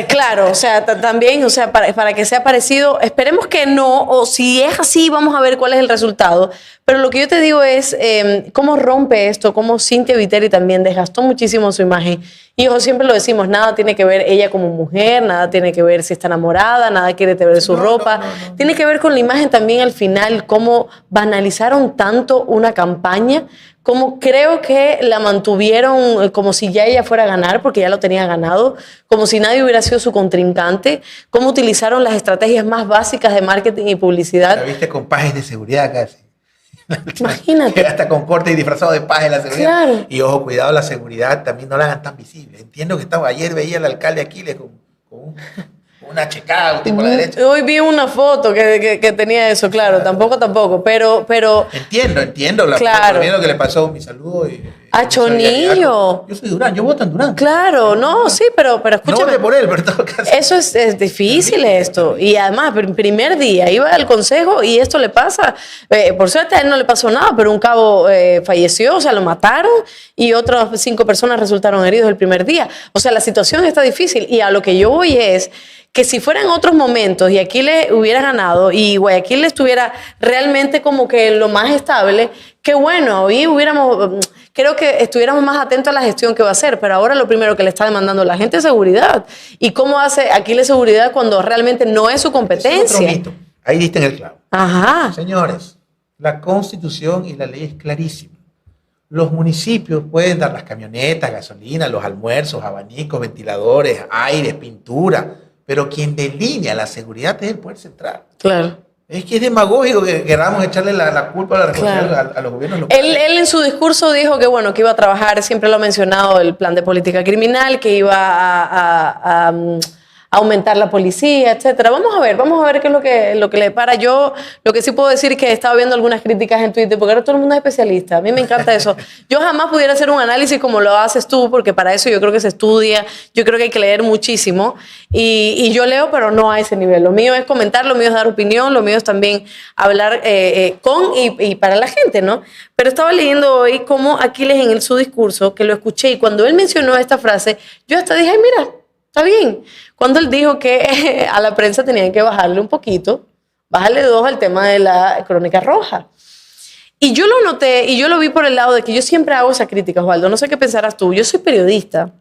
Claro, o sea, también, o sea, para que sea parecido, esperemos que no, o si es así, vamos a ver cuál es el resultado. Pero lo que yo te digo es cómo rompe esto, cómo Cynthia Viteri también desgastó muchísimo su imagen. Y ojo, siempre lo decimos, nada tiene que ver ella como mujer, nada tiene que ver si está enamorada, nada quiere que ver su ropa. No. Tiene que ver con la imagen también al final, cómo banalizaron tanto una campaña, como creo que la mantuvieron como si ya ella fuera a ganar, porque ya lo tenía ganado, como si nadie hubiera sido su contrincante, cómo utilizaron las estrategias más básicas de marketing y publicidad. La viste con pajes de seguridad casi. Imagínate. Hasta con corte y disfrazado de paje la seguridad. Claro. Y ojo, cuidado, la seguridad también no la hagan tan visible. Entiendo que ayer veía al alcalde Aquiles con una checada, un tipo a la derecha. Hoy vi una foto que tenía eso, claro, tampoco, pero... Entiendo, claro. Lo que le pasó, mi saludo. A Chonillo. Yo soy Durán, yo voto en Durán. Claro, no, sí, pero escúchame. No voté por él, pero en todo caso. Eso es difícil esto. Y además, primer día, iba al consejo y esto le pasa. Por suerte a él no le pasó nada, pero un cabo falleció, o sea, lo mataron y otras 5 personas resultaron heridos el primer día. O sea, la situación está difícil y a lo que yo voy es que si fueran otros momentos y Aquiles hubiera ganado y Guayaquil estuviera realmente como que lo más estable, qué bueno, y creo que estuviéramos más atentos a la gestión que va a hacer, pero ahora lo primero que le está demandando la gente es seguridad. ¿Y cómo hace Aquiles seguridad cuando realmente no es su competencia? Es otro mito. Ahí diste en el clavo. Ajá. Señores, la Constitución y la ley es clarísima. Los municipios pueden dar las camionetas, gasolina, los almuerzos, abanicos, ventiladores, aires, pintura, pero quien delinea la seguridad es el Poder Central. Claro. Es que es demagógico que queramos echarle la culpa, la responsabilidad a los gobiernos locales. Él en su discurso dijo que, bueno, que iba a trabajar, siempre lo ha mencionado, el plan de política criminal, que iba a aumentar la policía, etcétera. Vamos a ver qué es lo que le para. Yo lo que sí puedo decir es que he estado viendo algunas críticas en Twitter, porque ahora todo el mundo es especialista. A mí me encanta eso. Yo jamás pudiera hacer un análisis como lo haces tú, porque para eso yo creo que se estudia, yo creo que hay que leer muchísimo. Y yo leo, pero no a ese nivel. Lo mío es comentar, lo mío es dar opinión, lo mío es también hablar con y para la gente, ¿no? Pero estaba leyendo hoy cómo Aquiles en su discurso, que lo escuché, y cuando él mencionó esta frase, yo hasta dije, mira, está bien. Cuando él dijo que a la prensa tenían que bajarle un poquito, bajarle 2 al tema de la crónica roja. Y yo lo noté y yo lo vi por el lado de que yo siempre hago esa crítica, Osvaldo. No sé qué pensarás tú. Yo soy periodista.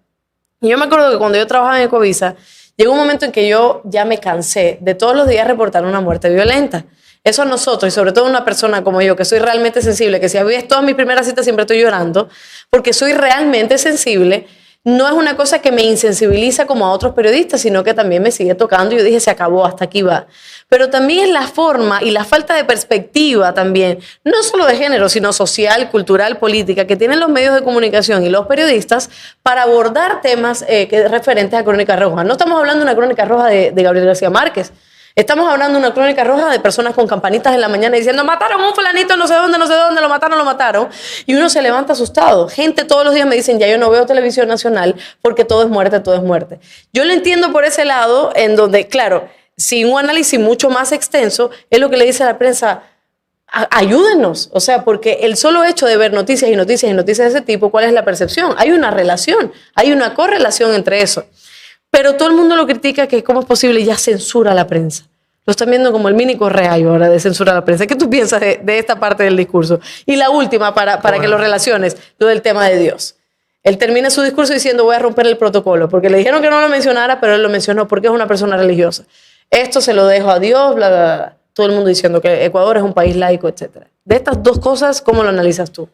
Y yo me acuerdo que cuando yo trabajaba en Ecovisa, llegó un momento en que yo ya me cansé de todos los días reportar una muerte violenta. Eso a nosotros, y sobre todo una persona como yo, que soy realmente sensible, que si ves todas mis primeras citas siempre estoy llorando, porque soy realmente sensible. No es una cosa que me insensibiliza como a otros periodistas, sino que también me sigue tocando. Yo dije, se acabó, hasta aquí va. Pero también es la forma y la falta de perspectiva también, no solo de género, sino social, cultural, política, que tienen los medios de comunicación y los periodistas para abordar temas referentes a Crónica Roja. No estamos hablando de una Crónica Roja de Gabriel García Márquez. Estamos hablando de una crónica roja de personas con campanitas en la mañana diciendo mataron a un fulanito, no sé dónde, lo mataron. Y uno se levanta asustado. Gente todos los días me dicen, ya yo no veo televisión nacional porque todo es muerte, todo es muerte. Yo lo entiendo por ese lado, en donde, claro, sin un análisis mucho más extenso, es lo que le dice a la prensa, ayúdenos. O sea, porque el solo hecho de ver noticias y noticias y noticias de ese tipo, ¿cuál es la percepción? Hay una relación, hay una correlación entre eso. Pero todo el mundo lo critica, que cómo es posible, ya censura a la prensa. Lo están viendo como el mini Correayo ahora de censura a la prensa. ¿Qué tú piensas de esta parte del discurso? Y la última, para que lo relaciones, lo del tema de Dios. Él termina su discurso diciendo voy a romper el protocolo, porque le dijeron que no lo mencionara, pero él lo mencionó porque es una persona religiosa. Esto se lo dejo a Dios, bla, bla, bla. Todo el mundo diciendo que Ecuador es un país laico, etc. De estas dos cosas, ¿cómo lo analizas tú?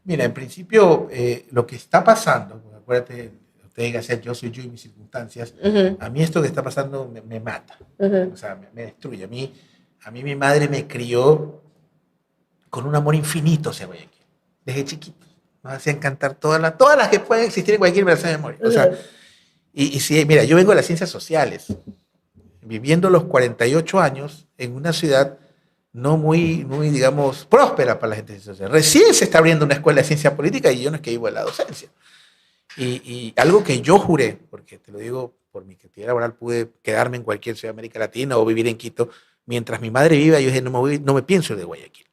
Mira, en principio, lo que está pasando, acuérdate, diga ser yo soy yo y mis circunstancias, a mí esto que está pasando me mata, o sea, me destruye. A mí mi madre me crió con un amor infinito hacia Guayaquil, desde chiquito. Nos hacían cantar todas las que pueden existir en Guayaquil, me las hacen memoria. O sea, y sí, mira, yo vengo de las ciencias sociales, viviendo los 48 años en una ciudad no muy, digamos, próspera para la gente de ciencias sociales. Recién se está abriendo una escuela de ciencia política y yo no es que vivo de la docencia. Y algo que yo juré, porque te lo digo, por mi actividad laboral pude quedarme en cualquier ciudad de América Latina o vivir en Quito, mientras mi madre viva, yo dije, no me pienso ir de Guayaquil.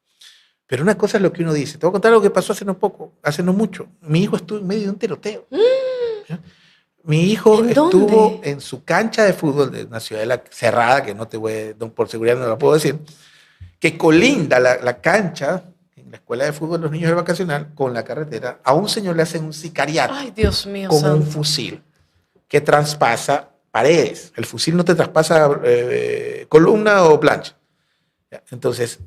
Pero una cosa es lo que uno dice. Te voy a contar algo que pasó hace no mucho. Mi hijo estuvo en medio de un tiroteo. Mi hijo estuvo en su cancha de fútbol de una ciudad cerrada, que no te voy, por seguridad no la puedo decir, que colinda la cancha en la escuela de fútbol de los niños del vacacional con la carretera. A un señor le hacen un sicariato. Ay, Dios mío, con santo. Un fusil que traspasa paredes. El fusil no te traspasa columna o plancha. Entonces,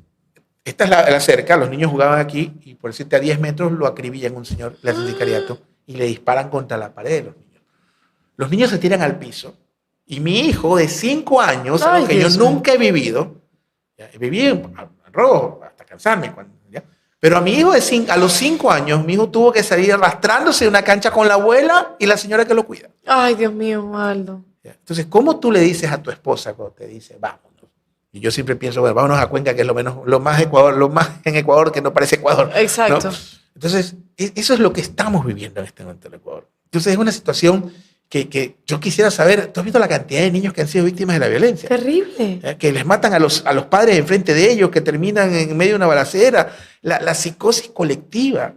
esta es la cerca. Los niños jugaban aquí y por decirte a 10 metros lo acribillan un señor, le hacen sicariato y le disparan contra la pared de los niños. Los niños se tiran al piso y mi hijo de 5 años, algo que Dios yo nunca he vivido, viví en rojo hasta cansarme, pero a mi hijo a los 5 años, mi hijo tuvo que salir arrastrándose de una cancha con la abuela y la señora que lo cuida. Ay, Dios mío, Aldo. Entonces, ¿cómo tú le dices a tu esposa cuando te dice, vámonos? Y yo siempre pienso, bueno, vámonos a Cuenca, que es lo más en Ecuador que no parece Ecuador. Exacto. ¿No? Entonces, eso es lo que estamos viviendo en este momento en Ecuador. Entonces, es una situación que yo quisiera saber. ¿Tú has visto la cantidad de niños que han sido víctimas de la violencia? Terrible. Que les matan a los padres enfrente de ellos, que terminan en medio de una balacera. La psicosis colectiva.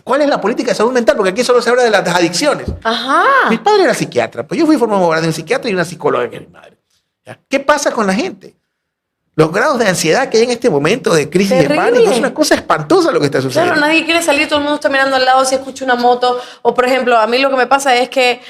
¿Cuál es la política de salud mental? Porque aquí solo se habla de las adicciones. Ajá. Mi padre era psiquiatra, pues yo fui formado de un psiquiatra y una psicóloga que es mi madre. ¿Ya? ¿Qué pasa con la gente? Los grados de ansiedad que hay en este momento de crisis de pánico es una cosa espantosa lo que está sucediendo. Claro, nadie quiere salir, todo el mundo está mirando al lado si escucha una moto. O, por ejemplo, a mí lo que me pasa es que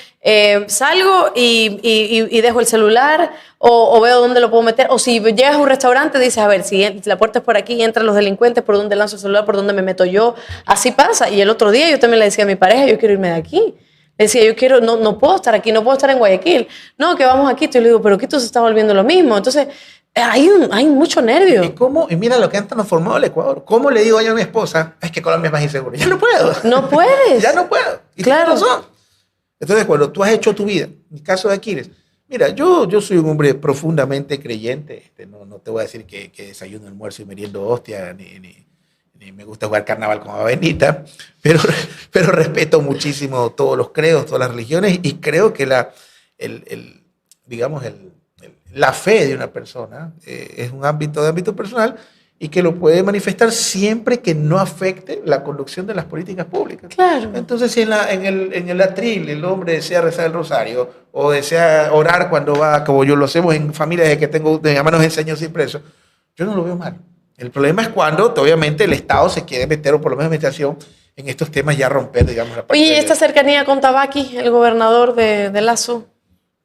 salgo y dejo el celular o veo dónde lo puedo meter. O si llegas a un restaurante, dices, a ver, si la puerta es por aquí y entran los delincuentes, ¿por dónde lanzo el celular? ¿Por dónde me meto yo? Así pasa. Y el otro día yo también le decía a mi pareja, yo quiero irme de aquí. Le decía, no puedo estar aquí, no puedo estar en Guayaquil. No, que vamos aquí. Y le digo, pero Quito se está volviendo lo mismo. Entonces, hay mucho nervio. Y mira lo que han transformado el Ecuador. ¿Cómo le digo yo a mi esposa? Es que Colombia es más inseguro. Ya no puedo. No puedes. Ya no puedo. Y claro. Entonces, cuando tú has hecho tu vida, en el caso de Aquiles, mira, yo soy un hombre profundamente creyente. No te voy a decir que desayuno, almuerzo y meriendo hostia, ni me gusta jugar carnaval con agua bendita, pero respeto muchísimo todos los credos, todas las religiones, y creo que la fe de una persona es un ámbito personal y que lo puede manifestar siempre que no afecte la conducción de las políticas públicas. Claro. Entonces, si en el atril el hombre desea rezar el rosario o desea orar cuando va, como yo lo hacemos en familias de que tengo, mi mamá nos enseñó siempre eso, yo no lo veo mal. El problema es cuando, obviamente, el Estado se quiere meter, o por lo menos administración, en estos temas ya romper, digamos, la parte. Oye, ¿y esta cercanía con Tabaqui, el gobernador de Lazo?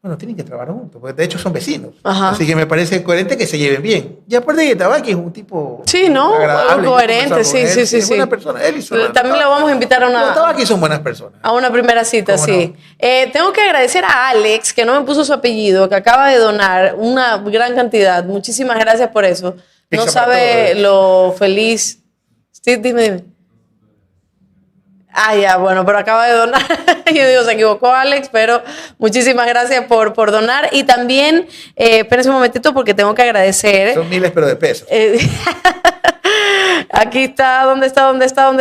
Bueno, tienen que trabajar juntos, porque de hecho son vecinos. Ajá. Así que me parece coherente que se lleven bien. Y aparte que Tabaqui es un tipo agradable. Coherente, sí. Es buena persona. Él y su hermano. También lo vamos a invitar a una... Los Tabaqui son buenas personas. A una primera cita, sí. No? Tengo que agradecer a Alex, que no me puso su apellido, que acaba de donar una gran cantidad. Muchísimas gracias por eso. No sabe lo feliz. Sí, dime. Ah, ya, bueno, pero acaba de donar. Yo digo, se equivocó Alex, pero muchísimas gracias por donar. Y también, espérense un momentito porque tengo que agradecer. Son miles, pero de pesos. Aquí está, ¿dónde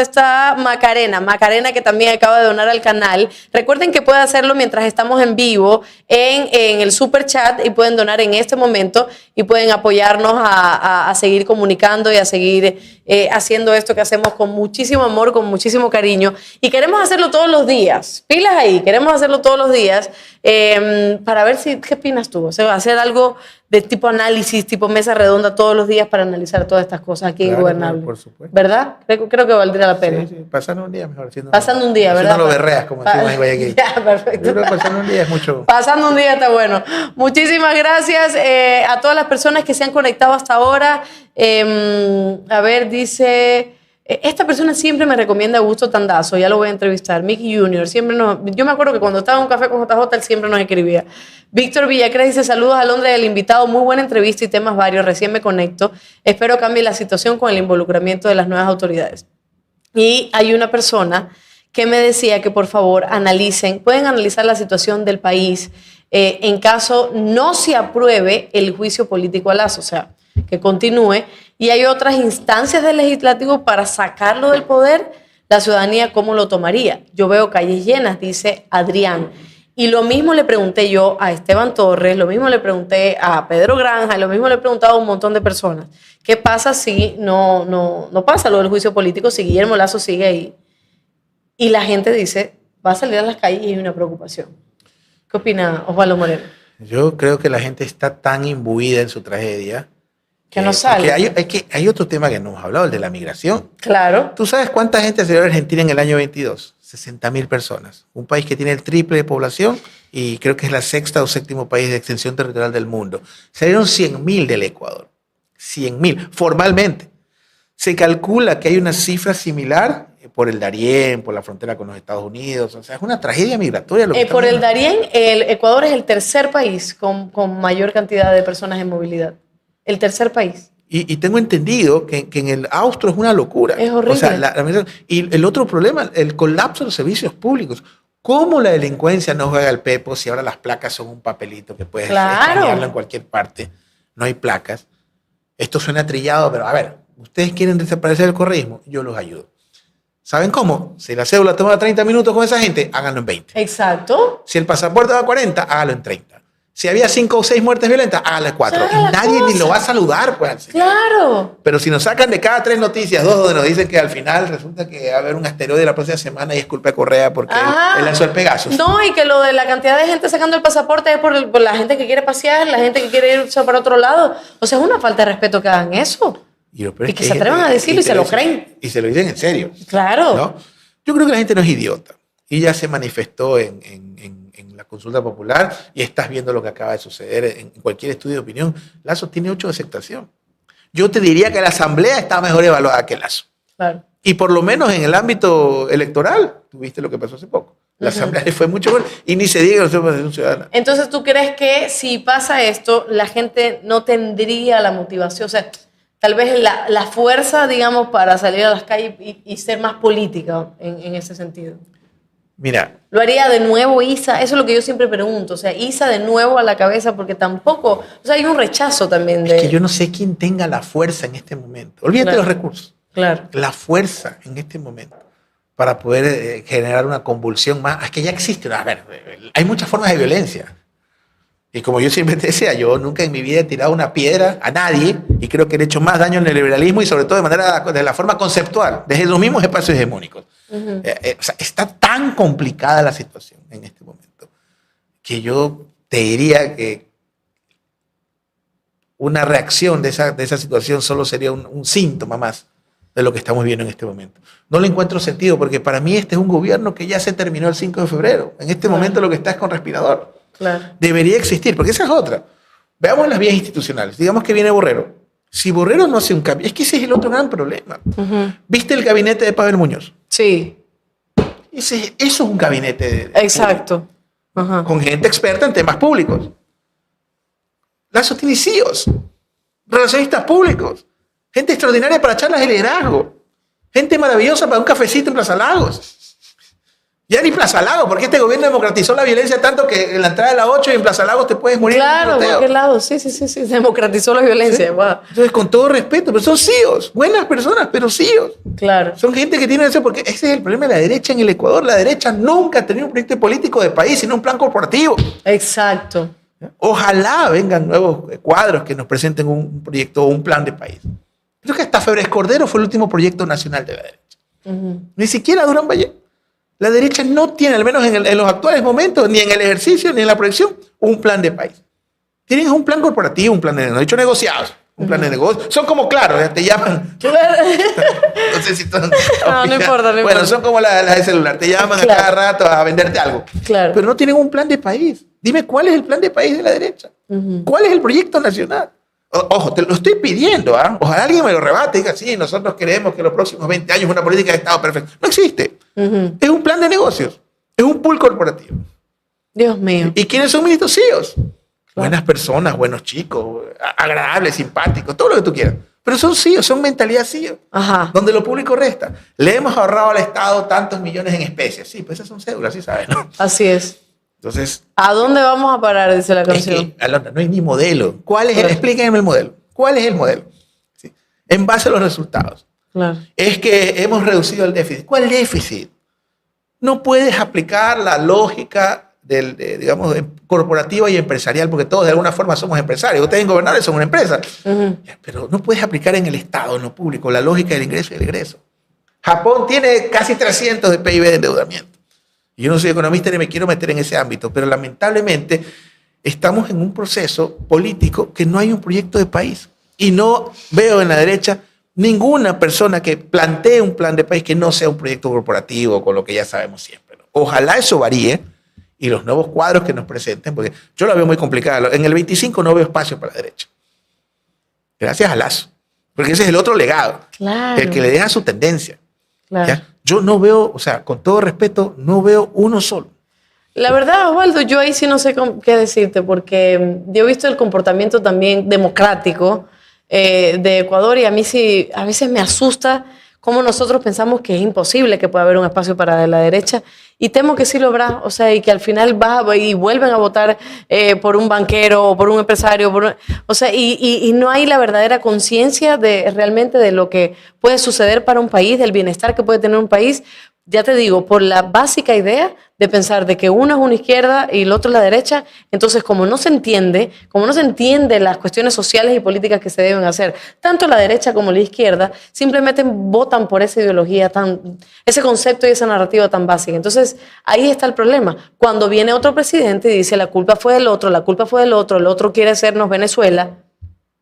está? Macarena, que también acaba de donar al canal. Recuerden que pueden hacerlo mientras estamos en vivo en el super chat y pueden donar en este momento y pueden apoyarnos a seguir comunicando y a seguir haciendo esto que hacemos con muchísimo amor, con muchísimo cariño. Y queremos hacerlo todos los días. Pilas ahí, queremos hacerlo todos los días para ver ¿qué opinas tú? O sea, hacer algo de tipo análisis, tipo mesa redonda todos los días para analizar todas estas cosas aquí en Gobernable. Por supuesto. ¿Verdad? Creo que valdría la pena. Sí, pasando un día mejor. Pasando un día, ¿verdad? No lo berreas, como decimos en Guayaquil. Ya, perfecto. Yo creo que pasando un día es mucho. Pasando un día está bueno. Muchísimas gracias a todas las personas que se han conectado hasta ahora. A ver, dice... Esta persona siempre me recomienda a Augusto Tandazo, ya lo voy a entrevistar. Mickey Jr. Yo me acuerdo que cuando estaba en un café con JJ, él siempre nos escribía. Víctor Villacrés dice, saludos a Londres del invitado, muy buena entrevista y temas varios, recién me conecto. Espero cambie la situación con el involucramiento de las nuevas autoridades. Y hay una persona que me decía que por favor pueden analizar la situación del país en caso no se apruebe el juicio político a Lazo, o sea, que continúe. Y hay otras instancias del legislativo para sacarlo del poder. La ciudadanía, ¿cómo lo tomaría? Yo veo calles llenas, dice Adrián. Y lo mismo le pregunté yo a Esteban Torres, lo mismo le pregunté a Pedro Granja, lo mismo le he preguntado a un montón de personas. ¿Qué pasa si no pasa lo del juicio político, si Guillermo Lazo sigue ahí? Y la gente dice, va a salir a las calles y hay una preocupación. ¿Qué opina Osvaldo Moreno? Yo creo que la gente está tan imbuida en su tragedia que no sale. Hay otro tema que no hemos hablado, el de la migración. Claro. ¿Tú sabes cuánta gente salió a Argentina en el año 22? 60.000 personas. Un país que tiene el triple de población y creo que es la sexta o séptimo país de extensión territorial del mundo. Salieron 100.000 del Ecuador. 100.000, formalmente. Se calcula que hay una cifra similar por el Darién, por la frontera con los Estados Unidos. O sea, es una tragedia migratoria. Por el Darién, el Ecuador es el tercer país con mayor cantidad de personas en movilidad. El tercer país. Y tengo entendido que en el Austro es una locura. Es horrible. O sea, y el otro problema, el colapso de los servicios públicos. ¿Cómo la delincuencia no juega al pepo si ahora las placas son un papelito que puedes escanearlo en cualquier parte? No hay placas. Esto suena trillado, pero a ver, ustedes quieren desaparecer el correísmo, yo los ayudo. ¿Saben cómo? Si la cédula toma 30 minutos con esa gente, háganlo en 20. Exacto. Si el pasaporte va a 40, hágalo en 30. Si había 5 o 6 muertes violentas, hágale 4. Y nadie ni lo va a saludar, pues. Claro. Pero si nos sacan de cada 3 noticias, 2 donde nos dicen que al final resulta que va a haber un asteroide la próxima semana y es culpa de Correa porque él lanzó el Pegasus. No, y que lo de la cantidad de gente sacando el pasaporte es por la gente que quiere pasear, la gente que quiere irse para otro lado. O sea, es una falta de respeto que hagan eso. Y que se atrevan a decirlo y se lo creen. Y se lo dicen en serio. Claro. ¿No? Yo creo que la gente no es idiota. Y ya se manifestó en la consulta popular y estás viendo lo que acaba de suceder en cualquier estudio de opinión. Lazo tiene 8 de aceptación. Yo te diría que la Asamblea está mejor evaluada que Lazo. Claro. Y por lo menos en el ámbito electoral, tuviste lo que pasó hace poco. La Asamblea le fue mucho mejor y ni se diga que no es un ciudadano. Entonces, ¿tú crees que si pasa esto, la gente no tendría la motivación? O sea, tal vez la fuerza, digamos, para salir a las calles y ser más política en ese sentido. Mira. ¿Lo haría de nuevo Isa? Eso es lo que yo siempre pregunto. O sea, Isa de nuevo a la cabeza porque tampoco... O sea, hay un rechazo también de... Es que yo no sé quién tenga la fuerza en este momento. Olvídate de los recursos. Claro. La fuerza en este momento para poder generar una convulsión más. Es que ya existe. A ver, hay muchas formas de violencia. Y como yo siempre te decía, yo nunca en mi vida he tirado una piedra a nadie y creo que he hecho más daño en el liberalismo y sobre todo de la forma conceptual, desde los mismos espacios hegemónicos. O sea, está tan complicada la situación en este momento que yo te diría que una reacción de esa situación solo sería un síntoma más de lo que estamos viendo en este momento. No le encuentro sentido porque para mí este es un gobierno que ya se terminó el 5 de febrero. En este momento lo que está es con respirador. Claro. Debería existir, porque esa es otra. Veamos las vías institucionales. Digamos que viene Borrero. Si Borrero no hace un cambio, es que ese es el otro gran problema. ¿Viste el gabinete de Pavel Muñoz? Sí. Eso es un gabinete exacto. Con gente experta en temas públicos. Lazo tiene CEOs, relacionistas públicos, gente extraordinaria para charlas de liderazgo, gente maravillosa para un cafecito en Plaza Lagos. Ya ni Plaza Lagos, porque este gobierno democratizó la violencia tanto que en la entrada de la 8 y en Plaza Lagos te puedes morir. Claro, ¿por qué lado? Sí, democratizó la violencia. ¿Sí? Wow. Entonces, con todo respeto, pero son CIOs, buenas personas, pero CIOs. Claro. Son gente que tiene eso, porque ese es el problema de la derecha en el Ecuador. La derecha nunca ha tenido un proyecto político de país, sino un plan corporativo. Exacto. Ojalá vengan nuevos cuadros que nos presenten un proyecto o un plan de país. Creo que hasta Febres Cordero fue el último proyecto nacional de la derecha. Ni siquiera Durán Valle. La derecha no tiene, al menos en los actuales momentos, ni en el ejercicio, ni en la proyección, un plan de país. Tienen un plan corporativo, un plan de negocio, negociados, un plan de negocio. Son como, claro, te llaman. No sé si todos. No importa. Bueno, son como las de celular, te llaman a cada rato a venderte algo. Claro. Pero no tienen un plan de país. Dime cuál es el plan de país de la derecha. ¿Cuál es el proyecto nacional? Ojo, te lo estoy pidiendo, ¿ah? Ojalá alguien me lo rebate y diga, sí, nosotros queremos que los próximos 20 años una política de Estado perfecta. No existe. Es un plan de negocios. Es un pool corporativo. Dios mío. ¿Y quiénes son ministros CIOs? Claro. Buenas personas, buenos chicos, agradables, simpáticos, todo lo que tú quieras. Pero son CIOs, son mentalidad CEO. Ajá. Donde lo público resta. Le hemos ahorrado al Estado tantos millones en especies. Sí, pues esas son cédulas, sí sabes, ¿no? Así es. Entonces, ¿a dónde vamos a parar? Dice la canción. Es que, Alondra, no hay ni modelo. ¿Cuál es explíquenme el modelo. ¿Cuál es el modelo? ¿Sí? En base a los resultados. Claro. Es que hemos reducido el déficit. ¿Cuál déficit? No puedes aplicar la lógica digamos, corporativa y empresarial, porque todos de alguna forma somos empresarios. Ustedes en Gobernadores son una empresa. Pero no puedes aplicar en el Estado, en lo público, la lógica del ingreso y el egreso. Japón tiene casi 300 de PIB de endeudamiento. Yo no soy economista ni me quiero meter en ese ámbito, pero lamentablemente estamos en un proceso político que no hay un proyecto de país. Y no veo en la derecha ninguna persona que plantee un plan de país que no sea un proyecto corporativo, con lo que ya sabemos siempre, ¿no? Ojalá eso varíe y los nuevos cuadros que nos presenten, porque yo la veo muy complicada. En el 25 no veo espacio para la derecha. Gracias a Lazo. Porque ese es el otro legado. Claro. El que le deja su tendencia. Claro. ¿Ya? Yo no veo, o sea, con todo respeto, no veo uno solo. La verdad, Osvaldo, yo ahí sí no sé qué decirte, porque yo he visto el comportamiento también democrático de Ecuador y a mí sí, a veces me asusta cómo nosotros pensamos que es imposible que pueda haber un espacio para la derecha y temo que sí lo habrá, o sea, y que al final y vuelven a votar por un banquero o por un empresario, o sea, y no hay la verdadera conciencia realmente de lo que puede suceder para un país, del bienestar que puede tener un país. Ya te digo, por la básica idea de pensar de que uno es una izquierda y el otro es la derecha, entonces como no se entiende las cuestiones sociales y políticas que se deben hacer, tanto la derecha como la izquierda, simplemente votan por esa ideología, ese concepto y esa narrativa tan básica. Entonces ahí está el problema. Cuando viene otro presidente y dice la culpa fue del otro, el otro quiere hacernos Venezuela,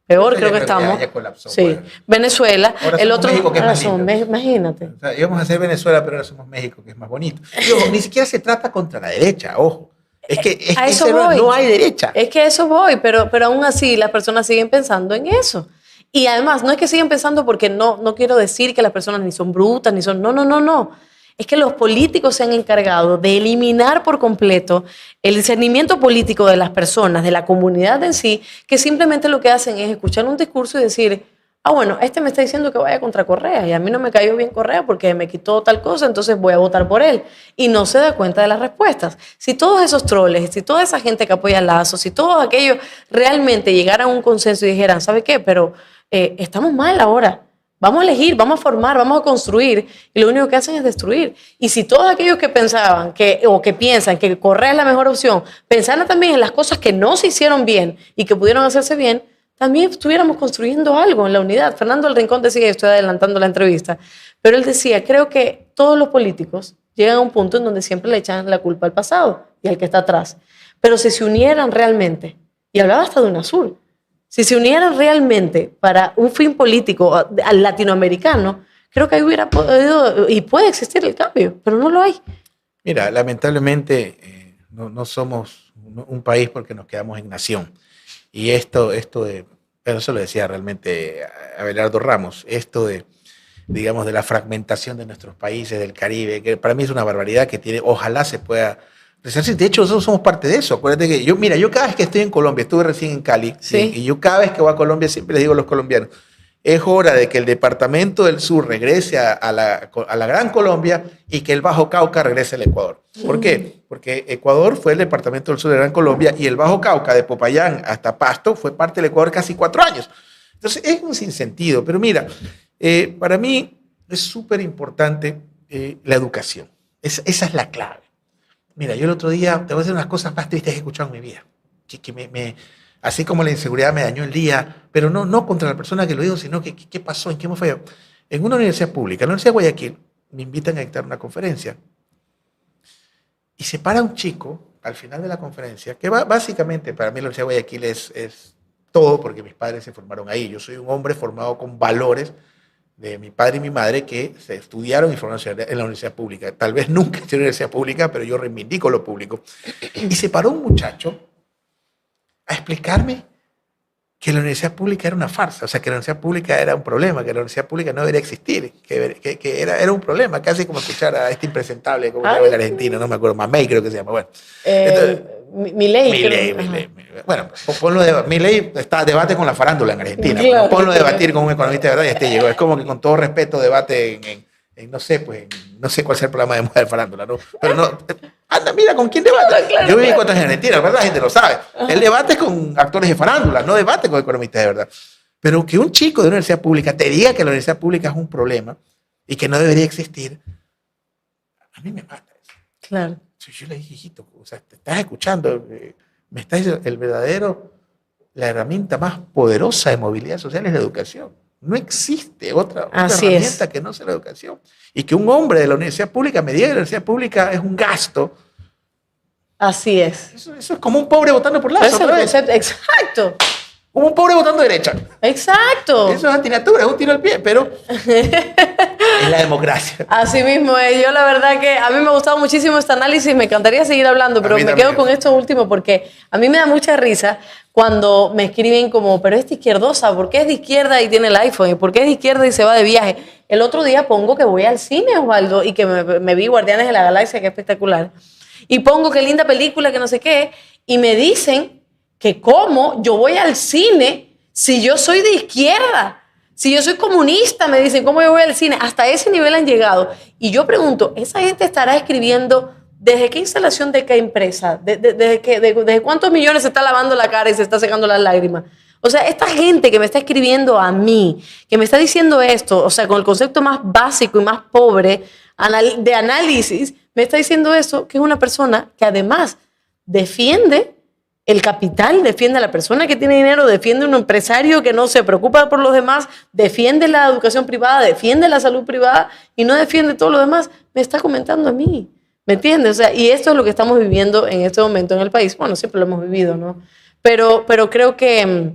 peor creo que estamos. Ya colapsó, sí, pues. Venezuela, ahora el otro. México, que es más lindo. Imagínate. O sea, íbamos a hacer Venezuela, pero ahora somos México, que es más bonito. Digo, ni siquiera se trata contra la derecha, ojo. Es que no hay derecha. Es que a eso voy, pero aún así las personas siguen pensando en eso. Y además, no es que sigan pensando porque no quiero decir que las personas ni son brutas, ni son. No. Es que los políticos se han encargado de eliminar por completo el discernimiento político de las personas, de la comunidad en sí, que simplemente lo que hacen es escuchar un discurso y decir, bueno, este me está diciendo que vaya contra Correa y a mí no me cayó bien Correa porque me quitó tal cosa, entonces voy a votar por él. Y no se da cuenta de las respuestas. Si todos esos troles, si toda esa gente que apoya Lazo, si todos aquellos realmente llegaran a un consenso y dijeran, ¿sabe qué? Pero estamos mal ahora. Vamos a elegir, vamos a formar, vamos a construir y lo único que hacen es destruir. Y si todos aquellos que pensaban o que piensan que Correa es la mejor opción, pensaran también en las cosas que no se hicieron bien y que pudieron hacerse bien, también estuviéramos construyendo algo en la unidad. Fernando del Rincón decía, estoy adelantando la entrevista, pero él decía, creo que todos los políticos llegan a un punto en donde siempre le echan la culpa al pasado y al que está atrás. Pero si se unieran realmente, y hablaba hasta de UNASUR, si se unieran realmente para un fin político latinoamericano, creo que ahí hubiera podido y puede existir el cambio, pero no lo hay. Mira, lamentablemente no somos un país porque nos quedamos en nación. Y pero eso lo decía realmente Abelardo Ramos, esto digamos, de la fragmentación de nuestros países, del Caribe, que para mí es una barbaridad que ojalá se pueda. De hecho, nosotros somos parte de eso. Acuérdate que yo cada vez que estoy en Colombia, estuve recién en Cali, sí. Y yo cada vez que voy a Colombia siempre les digo a los colombianos, es hora de que el departamento del sur regrese a la Gran Colombia y que el Bajo Cauca regrese al Ecuador. ¿Por qué? Porque Ecuador fue el departamento del sur de Gran Colombia y el Bajo Cauca, de Popayán hasta Pasto, fue parte del Ecuador casi 4 años. Entonces es un sinsentido, pero mira, para mí es súper importante la educación. Esa es la clave. Mira, yo el otro día, te voy a decir unas cosas más tristes que he escuchado en mi vida, que así como la inseguridad me dañó el día, pero no contra la persona que lo dijo, sino que qué pasó, en qué me falló. En una universidad pública, en la Universidad de Guayaquil, me invitan a dictar una conferencia y se para un chico al final de la conferencia, que básicamente para mí la Universidad de Guayaquil es todo, porque mis padres se formaron ahí. Yo soy un hombre formado con valores de mi padre y mi madre que se estudiaron y formaron en la universidad pública. Tal vez nunca estudié en la universidad pública, pero yo reivindico lo público. Y se paró un muchacho a explicarme que la universidad pública era una farsa, o sea, que la universidad pública era un problema, que la universidad pública no debería existir, que era un problema, casi como escuchar a este impresentable, como se llama el argentino, no me acuerdo, Mamey creo que se llama, bueno. Milei. Bueno, ponlo de Milei está debate con la farándula en Argentina. Claro, ponlo a debatir con un economista de verdad y llegó. Es como que con todo respeto debate en no sé, pues, no sé cuál es el programa de moda de farándula, ¿no? Pero no, anda, mira, ¿con quién debate? Claro, yo viví 4 años en Argentina, la verdad la gente lo sabe. El debate es con actores de farándula, no debate con economistas de verdad. Pero que un chico de una universidad pública te diga que la universidad pública es un problema y que no debería existir, a mí me mata eso. Claro. Yo le dije, hijito, o sea, te estás escuchando, me estás diciendo, la herramienta más poderosa de movilidad social es la educación. No existe otra herramienta que no sea la educación. Y que un hombre de la universidad pública me diga que la universidad pública es un gasto. Así es. Eso es como un pobre votando por Lazo. Exacto. Como un pobre votando derecha. Exacto. Eso es antinatura, es un tiro al pie, pero es la democracia. Así mismo es. Yo la verdad que a mí me ha gustado muchísimo este análisis, me encantaría seguir hablando, pero me quedo con esto último porque a mí me da mucha risa cuando me escriben como, pero es de izquierdosa, ¿por qué es de izquierda y tiene el iPhone? ¿Y por qué es de izquierda y se va de viaje? El otro día pongo que voy al cine, Osvaldo, y que me vi Guardianes de la Galaxia, que es espectacular. Y pongo qué linda película, que no sé qué, y me dicen que cómo yo voy al cine si yo soy de izquierda, si yo soy comunista, me dicen, ¿cómo yo voy al cine? Hasta ese nivel han llegado. Y yo pregunto, ¿esa gente estará escribiendo desde qué instalación de qué empresa? ¿Desde cuántos millones se está lavando la cara y se está secando las lágrimas? O sea, esta gente que me está escribiendo a mí, que me está diciendo esto, o sea, con el concepto más básico y más pobre de análisis, me está diciendo eso, que es una persona que además defiende el capital, defiende a la persona que tiene dinero, defiende a un empresario que no se preocupa por los demás, defiende la educación privada, defiende la salud privada y no defiende todo lo demás. Me está comentando a mí, ¿me entiendes? O sea, y esto es lo que estamos viviendo en este momento en el país. Bueno, siempre lo hemos vivido, ¿no? Pero creo que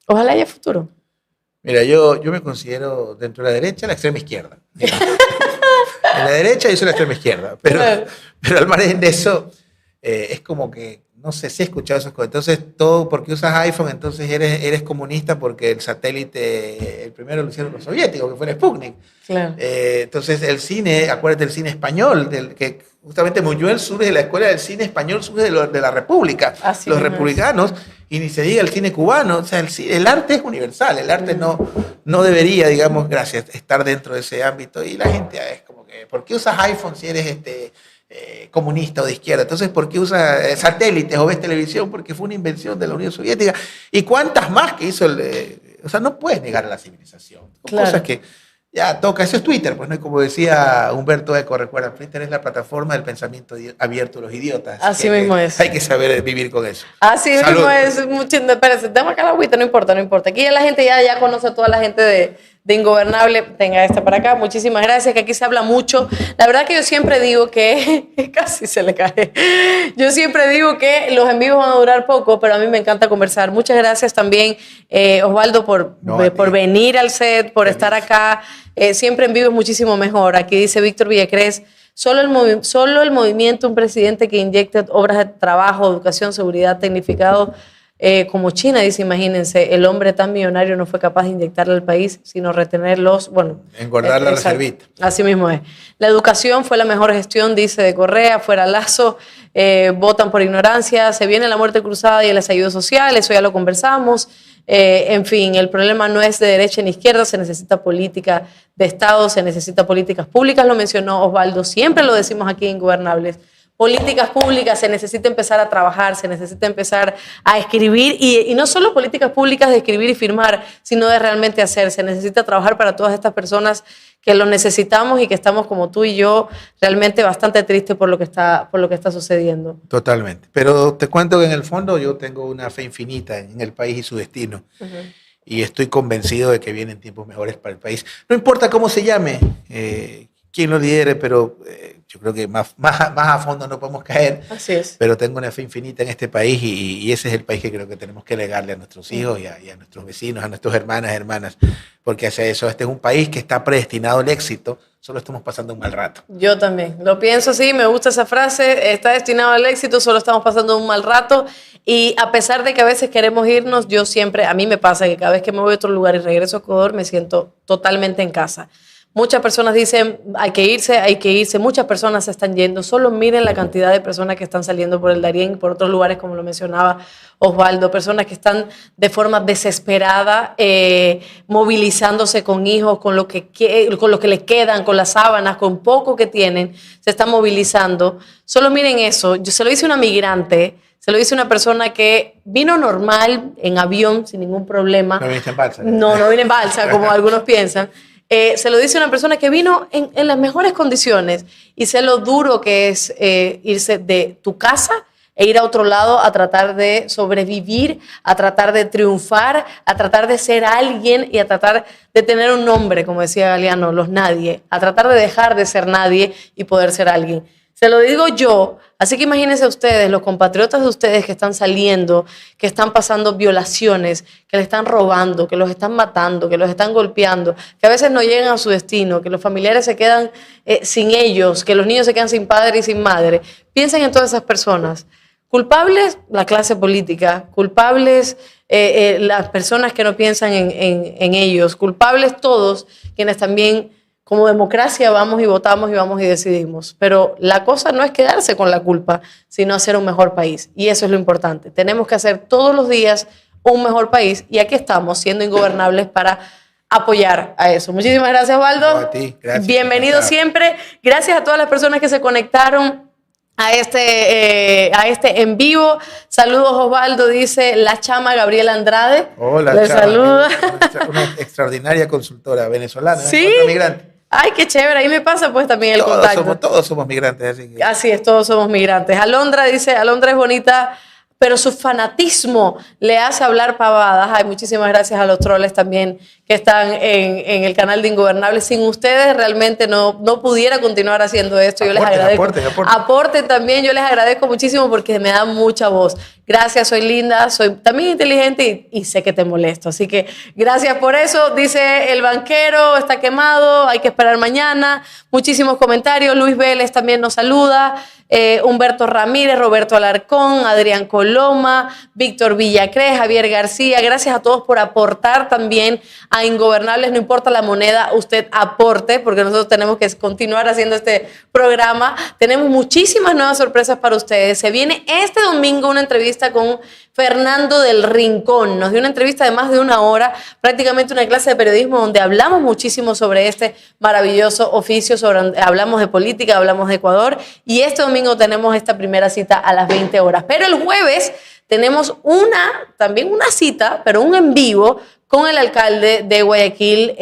ojalá haya futuro. Mira, yo me considero dentro de la derecha la extrema izquierda. En la derecha yo soy la extrema izquierda, pero al margen de eso es como que no sé si he escuchado esas cosas. Entonces, todo porque usas iPhone, entonces eres comunista porque el satélite, el primero lo hicieron los soviéticos, que fue el Sputnik. Claro. Entonces, el cine, acuérdate del cine español, que justamente Buñuel surge de la escuela del cine español, surge de la República, así los republicanos, y ni se diga el cine cubano. O sea, el arte es universal, el arte no debería, digamos, estar dentro de ese ámbito. Y la gente es como que, ¿por qué usas iPhone si eres comunista o de izquierda? Entonces, ¿por qué usa satélites o ves televisión? Porque fue una invención de la Unión Soviética. ¿Y cuántas más que hizo o sea, no puedes negar a la civilización. Claro. Cosas que ya toca. Eso es Twitter, pues, ¿no? Y como decía Humberto Eco, recuerda, Twitter es la plataforma del pensamiento abierto de los idiotas. Así mismo es. Hay que saber vivir con eso. Así mismo es. Espérate, dame acá la agüita, no importa. Aquí ya la gente ya conoce a toda la gente de Ingobernable. Tenga esta para acá. Muchísimas gracias, que aquí se habla mucho. La verdad que yo siempre digo que casi se le cae. Yo siempre digo que los en vivos van a durar poco, pero a mí me encanta conversar. Muchas gracias también, Osvaldo, por venir al set, por estar acá. Siempre en vivo es muchísimo mejor. Aquí dice Víctor Villacrés, solo el movimiento, un presidente que inyecte obras de trabajo, educación, seguridad, tecnificado, como China, dice, imagínense, el hombre tan millonario no fue capaz de inyectarle al país, sino retenerlos, bueno. Engordar la reservita. Así mismo es. La educación fue la mejor gestión, dice de Correa, fuera Lazo, votan por ignorancia, se viene la muerte cruzada y el estallido social, eso ya lo conversamos. En fin, el problema no es de derecha ni izquierda, se necesita política de Estado, se necesita políticas públicas, lo mencionó Osvaldo, siempre lo decimos aquí en Ingobernables. Políticas públicas, se necesita empezar a trabajar, se necesita empezar a escribir y no solo políticas públicas de escribir y firmar, sino de realmente hacer. Se necesita trabajar para todas estas personas que lo necesitamos y que estamos como tú y yo realmente bastante tristes por lo que está sucediendo. Totalmente. Pero te cuento que en el fondo yo tengo una fe infinita en el país y su destino. Y estoy convencido de que vienen tiempos mejores para el país. No importa cómo se llame, quién lo lidere, pero yo creo que más a fondo no podemos caer. Así es. Pero tengo una fe infinita en este país y ese es el país que creo que tenemos que legarle a nuestros hijos y a nuestros vecinos, a nuestras hermanas, porque hacia eso, este es un país que está predestinado al éxito, solo estamos pasando un mal rato. Yo también, lo pienso así, me gusta esa frase, está destinado al éxito, solo estamos pasando un mal rato y a pesar de que a veces queremos irnos, yo siempre, a mí me pasa que cada vez que me voy a otro lugar y regreso a Ecuador me siento totalmente en casa. Muchas personas dicen, hay que irse, muchas personas se están yendo, solo miren la cantidad de personas que están saliendo por el Darién y por otros lugares, como lo mencionaba Osvaldo, personas que están de forma desesperada, movilizándose con hijos, con lo que les quedan, con las sábanas, con poco que tienen, se están movilizando. Solo miren eso, yo se lo hice una migrante, se lo hice una persona que vino normal, en avión, sin ningún problema. ¿No viniste en balsa? No vine en balsa, como algunos piensan. Se lo dice una persona que vino en las mejores condiciones y sé lo duro que es irse de tu casa e ir a otro lado a tratar de sobrevivir, a tratar de triunfar, a tratar de ser alguien y a tratar de tener un nombre, como decía Galeano, los nadie, a tratar de dejar de ser nadie y poder ser alguien. Se lo digo yo, así que imagínense ustedes, los compatriotas de ustedes que están saliendo, que están pasando violaciones, que le están robando, que los están matando, que los están golpeando, que a veces no llegan a su destino, que los familiares se quedan sin ellos, que los niños se quedan sin padre y sin madre. Piensen en todas esas personas. Culpables, la clase política, culpables las personas que no piensan en ellos, culpables todos quienes también como democracia vamos y votamos y vamos y decidimos. Pero la cosa no es quedarse con la culpa, sino hacer un mejor país. Y eso es lo importante. Tenemos que hacer todos los días un mejor país y aquí estamos siendo Ingobernables para apoyar a eso. Muchísimas gracias, Osvaldo. A ti, gracias. Bienvenido siempre. Gracias a todas las personas que se conectaron a este en vivo. Saludos, Osvaldo, dice la chama Gabriela Andrade. Hola, le chama. Saluda. Una extraordinaria consultora venezolana. Sí. Migrante. Ay, qué chévere. Ahí me pasa pues también el contacto. Todos somos migrantes. Así es, todos somos migrantes. Alondra dice, Alondra es bonita, pero su fanatismo le hace hablar pavadas. Ay, muchísimas gracias a los troles también que están en el canal de Ingobernables. Sin ustedes realmente no pudiera continuar haciendo esto. Yo les agradezco. Aporten también, yo les agradezco muchísimo porque me da mucha voz. Gracias, soy linda, soy también inteligente y sé que te molesto. Así que gracias por eso. Dice el banquero, está quemado, hay que esperar mañana. Muchísimos comentarios. Luis Vélez también nos saluda. Humberto Ramírez, Roberto Alarcón, Adrián Coloma, Víctor Villacrés, Javier García. Gracias a todos por aportar también a Ingobernables. No importa la moneda, usted aporte, porque nosotros tenemos que continuar haciendo este programa. Tenemos muchísimas nuevas sorpresas para ustedes. Se viene este domingo una entrevista con Fernando del Rincón. Nos dio una entrevista de más de una hora, prácticamente una clase de periodismo donde hablamos muchísimo sobre este maravilloso oficio, hablamos de política, hablamos de Ecuador y este domingo tenemos esta primera cita a las 20 horas. Pero el jueves tenemos también una cita, pero un en vivo con el alcalde de Guayaquil,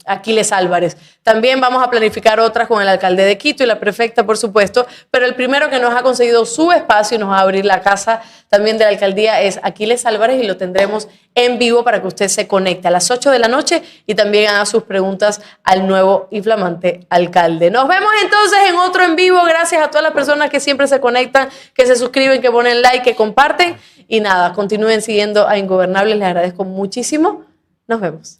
Aquiles Álvarez. También vamos a planificar otras con el alcalde de Quito y la prefecta, por supuesto, pero el primero que nos ha conseguido su espacio y nos va a abrir la casa también de la alcaldía es Aquiles Álvarez y lo tendremos en vivo para que usted se conecte a las 8 de la noche y también haga sus preguntas al nuevo y flamante alcalde. Nos vemos entonces en otro en vivo. Gracias a todas las personas que siempre se conectan, que se suscriben, que ponen like, que comparten y nada, continúen siguiendo a Ingobernables. Les agradezco muchísimo. Nos vemos.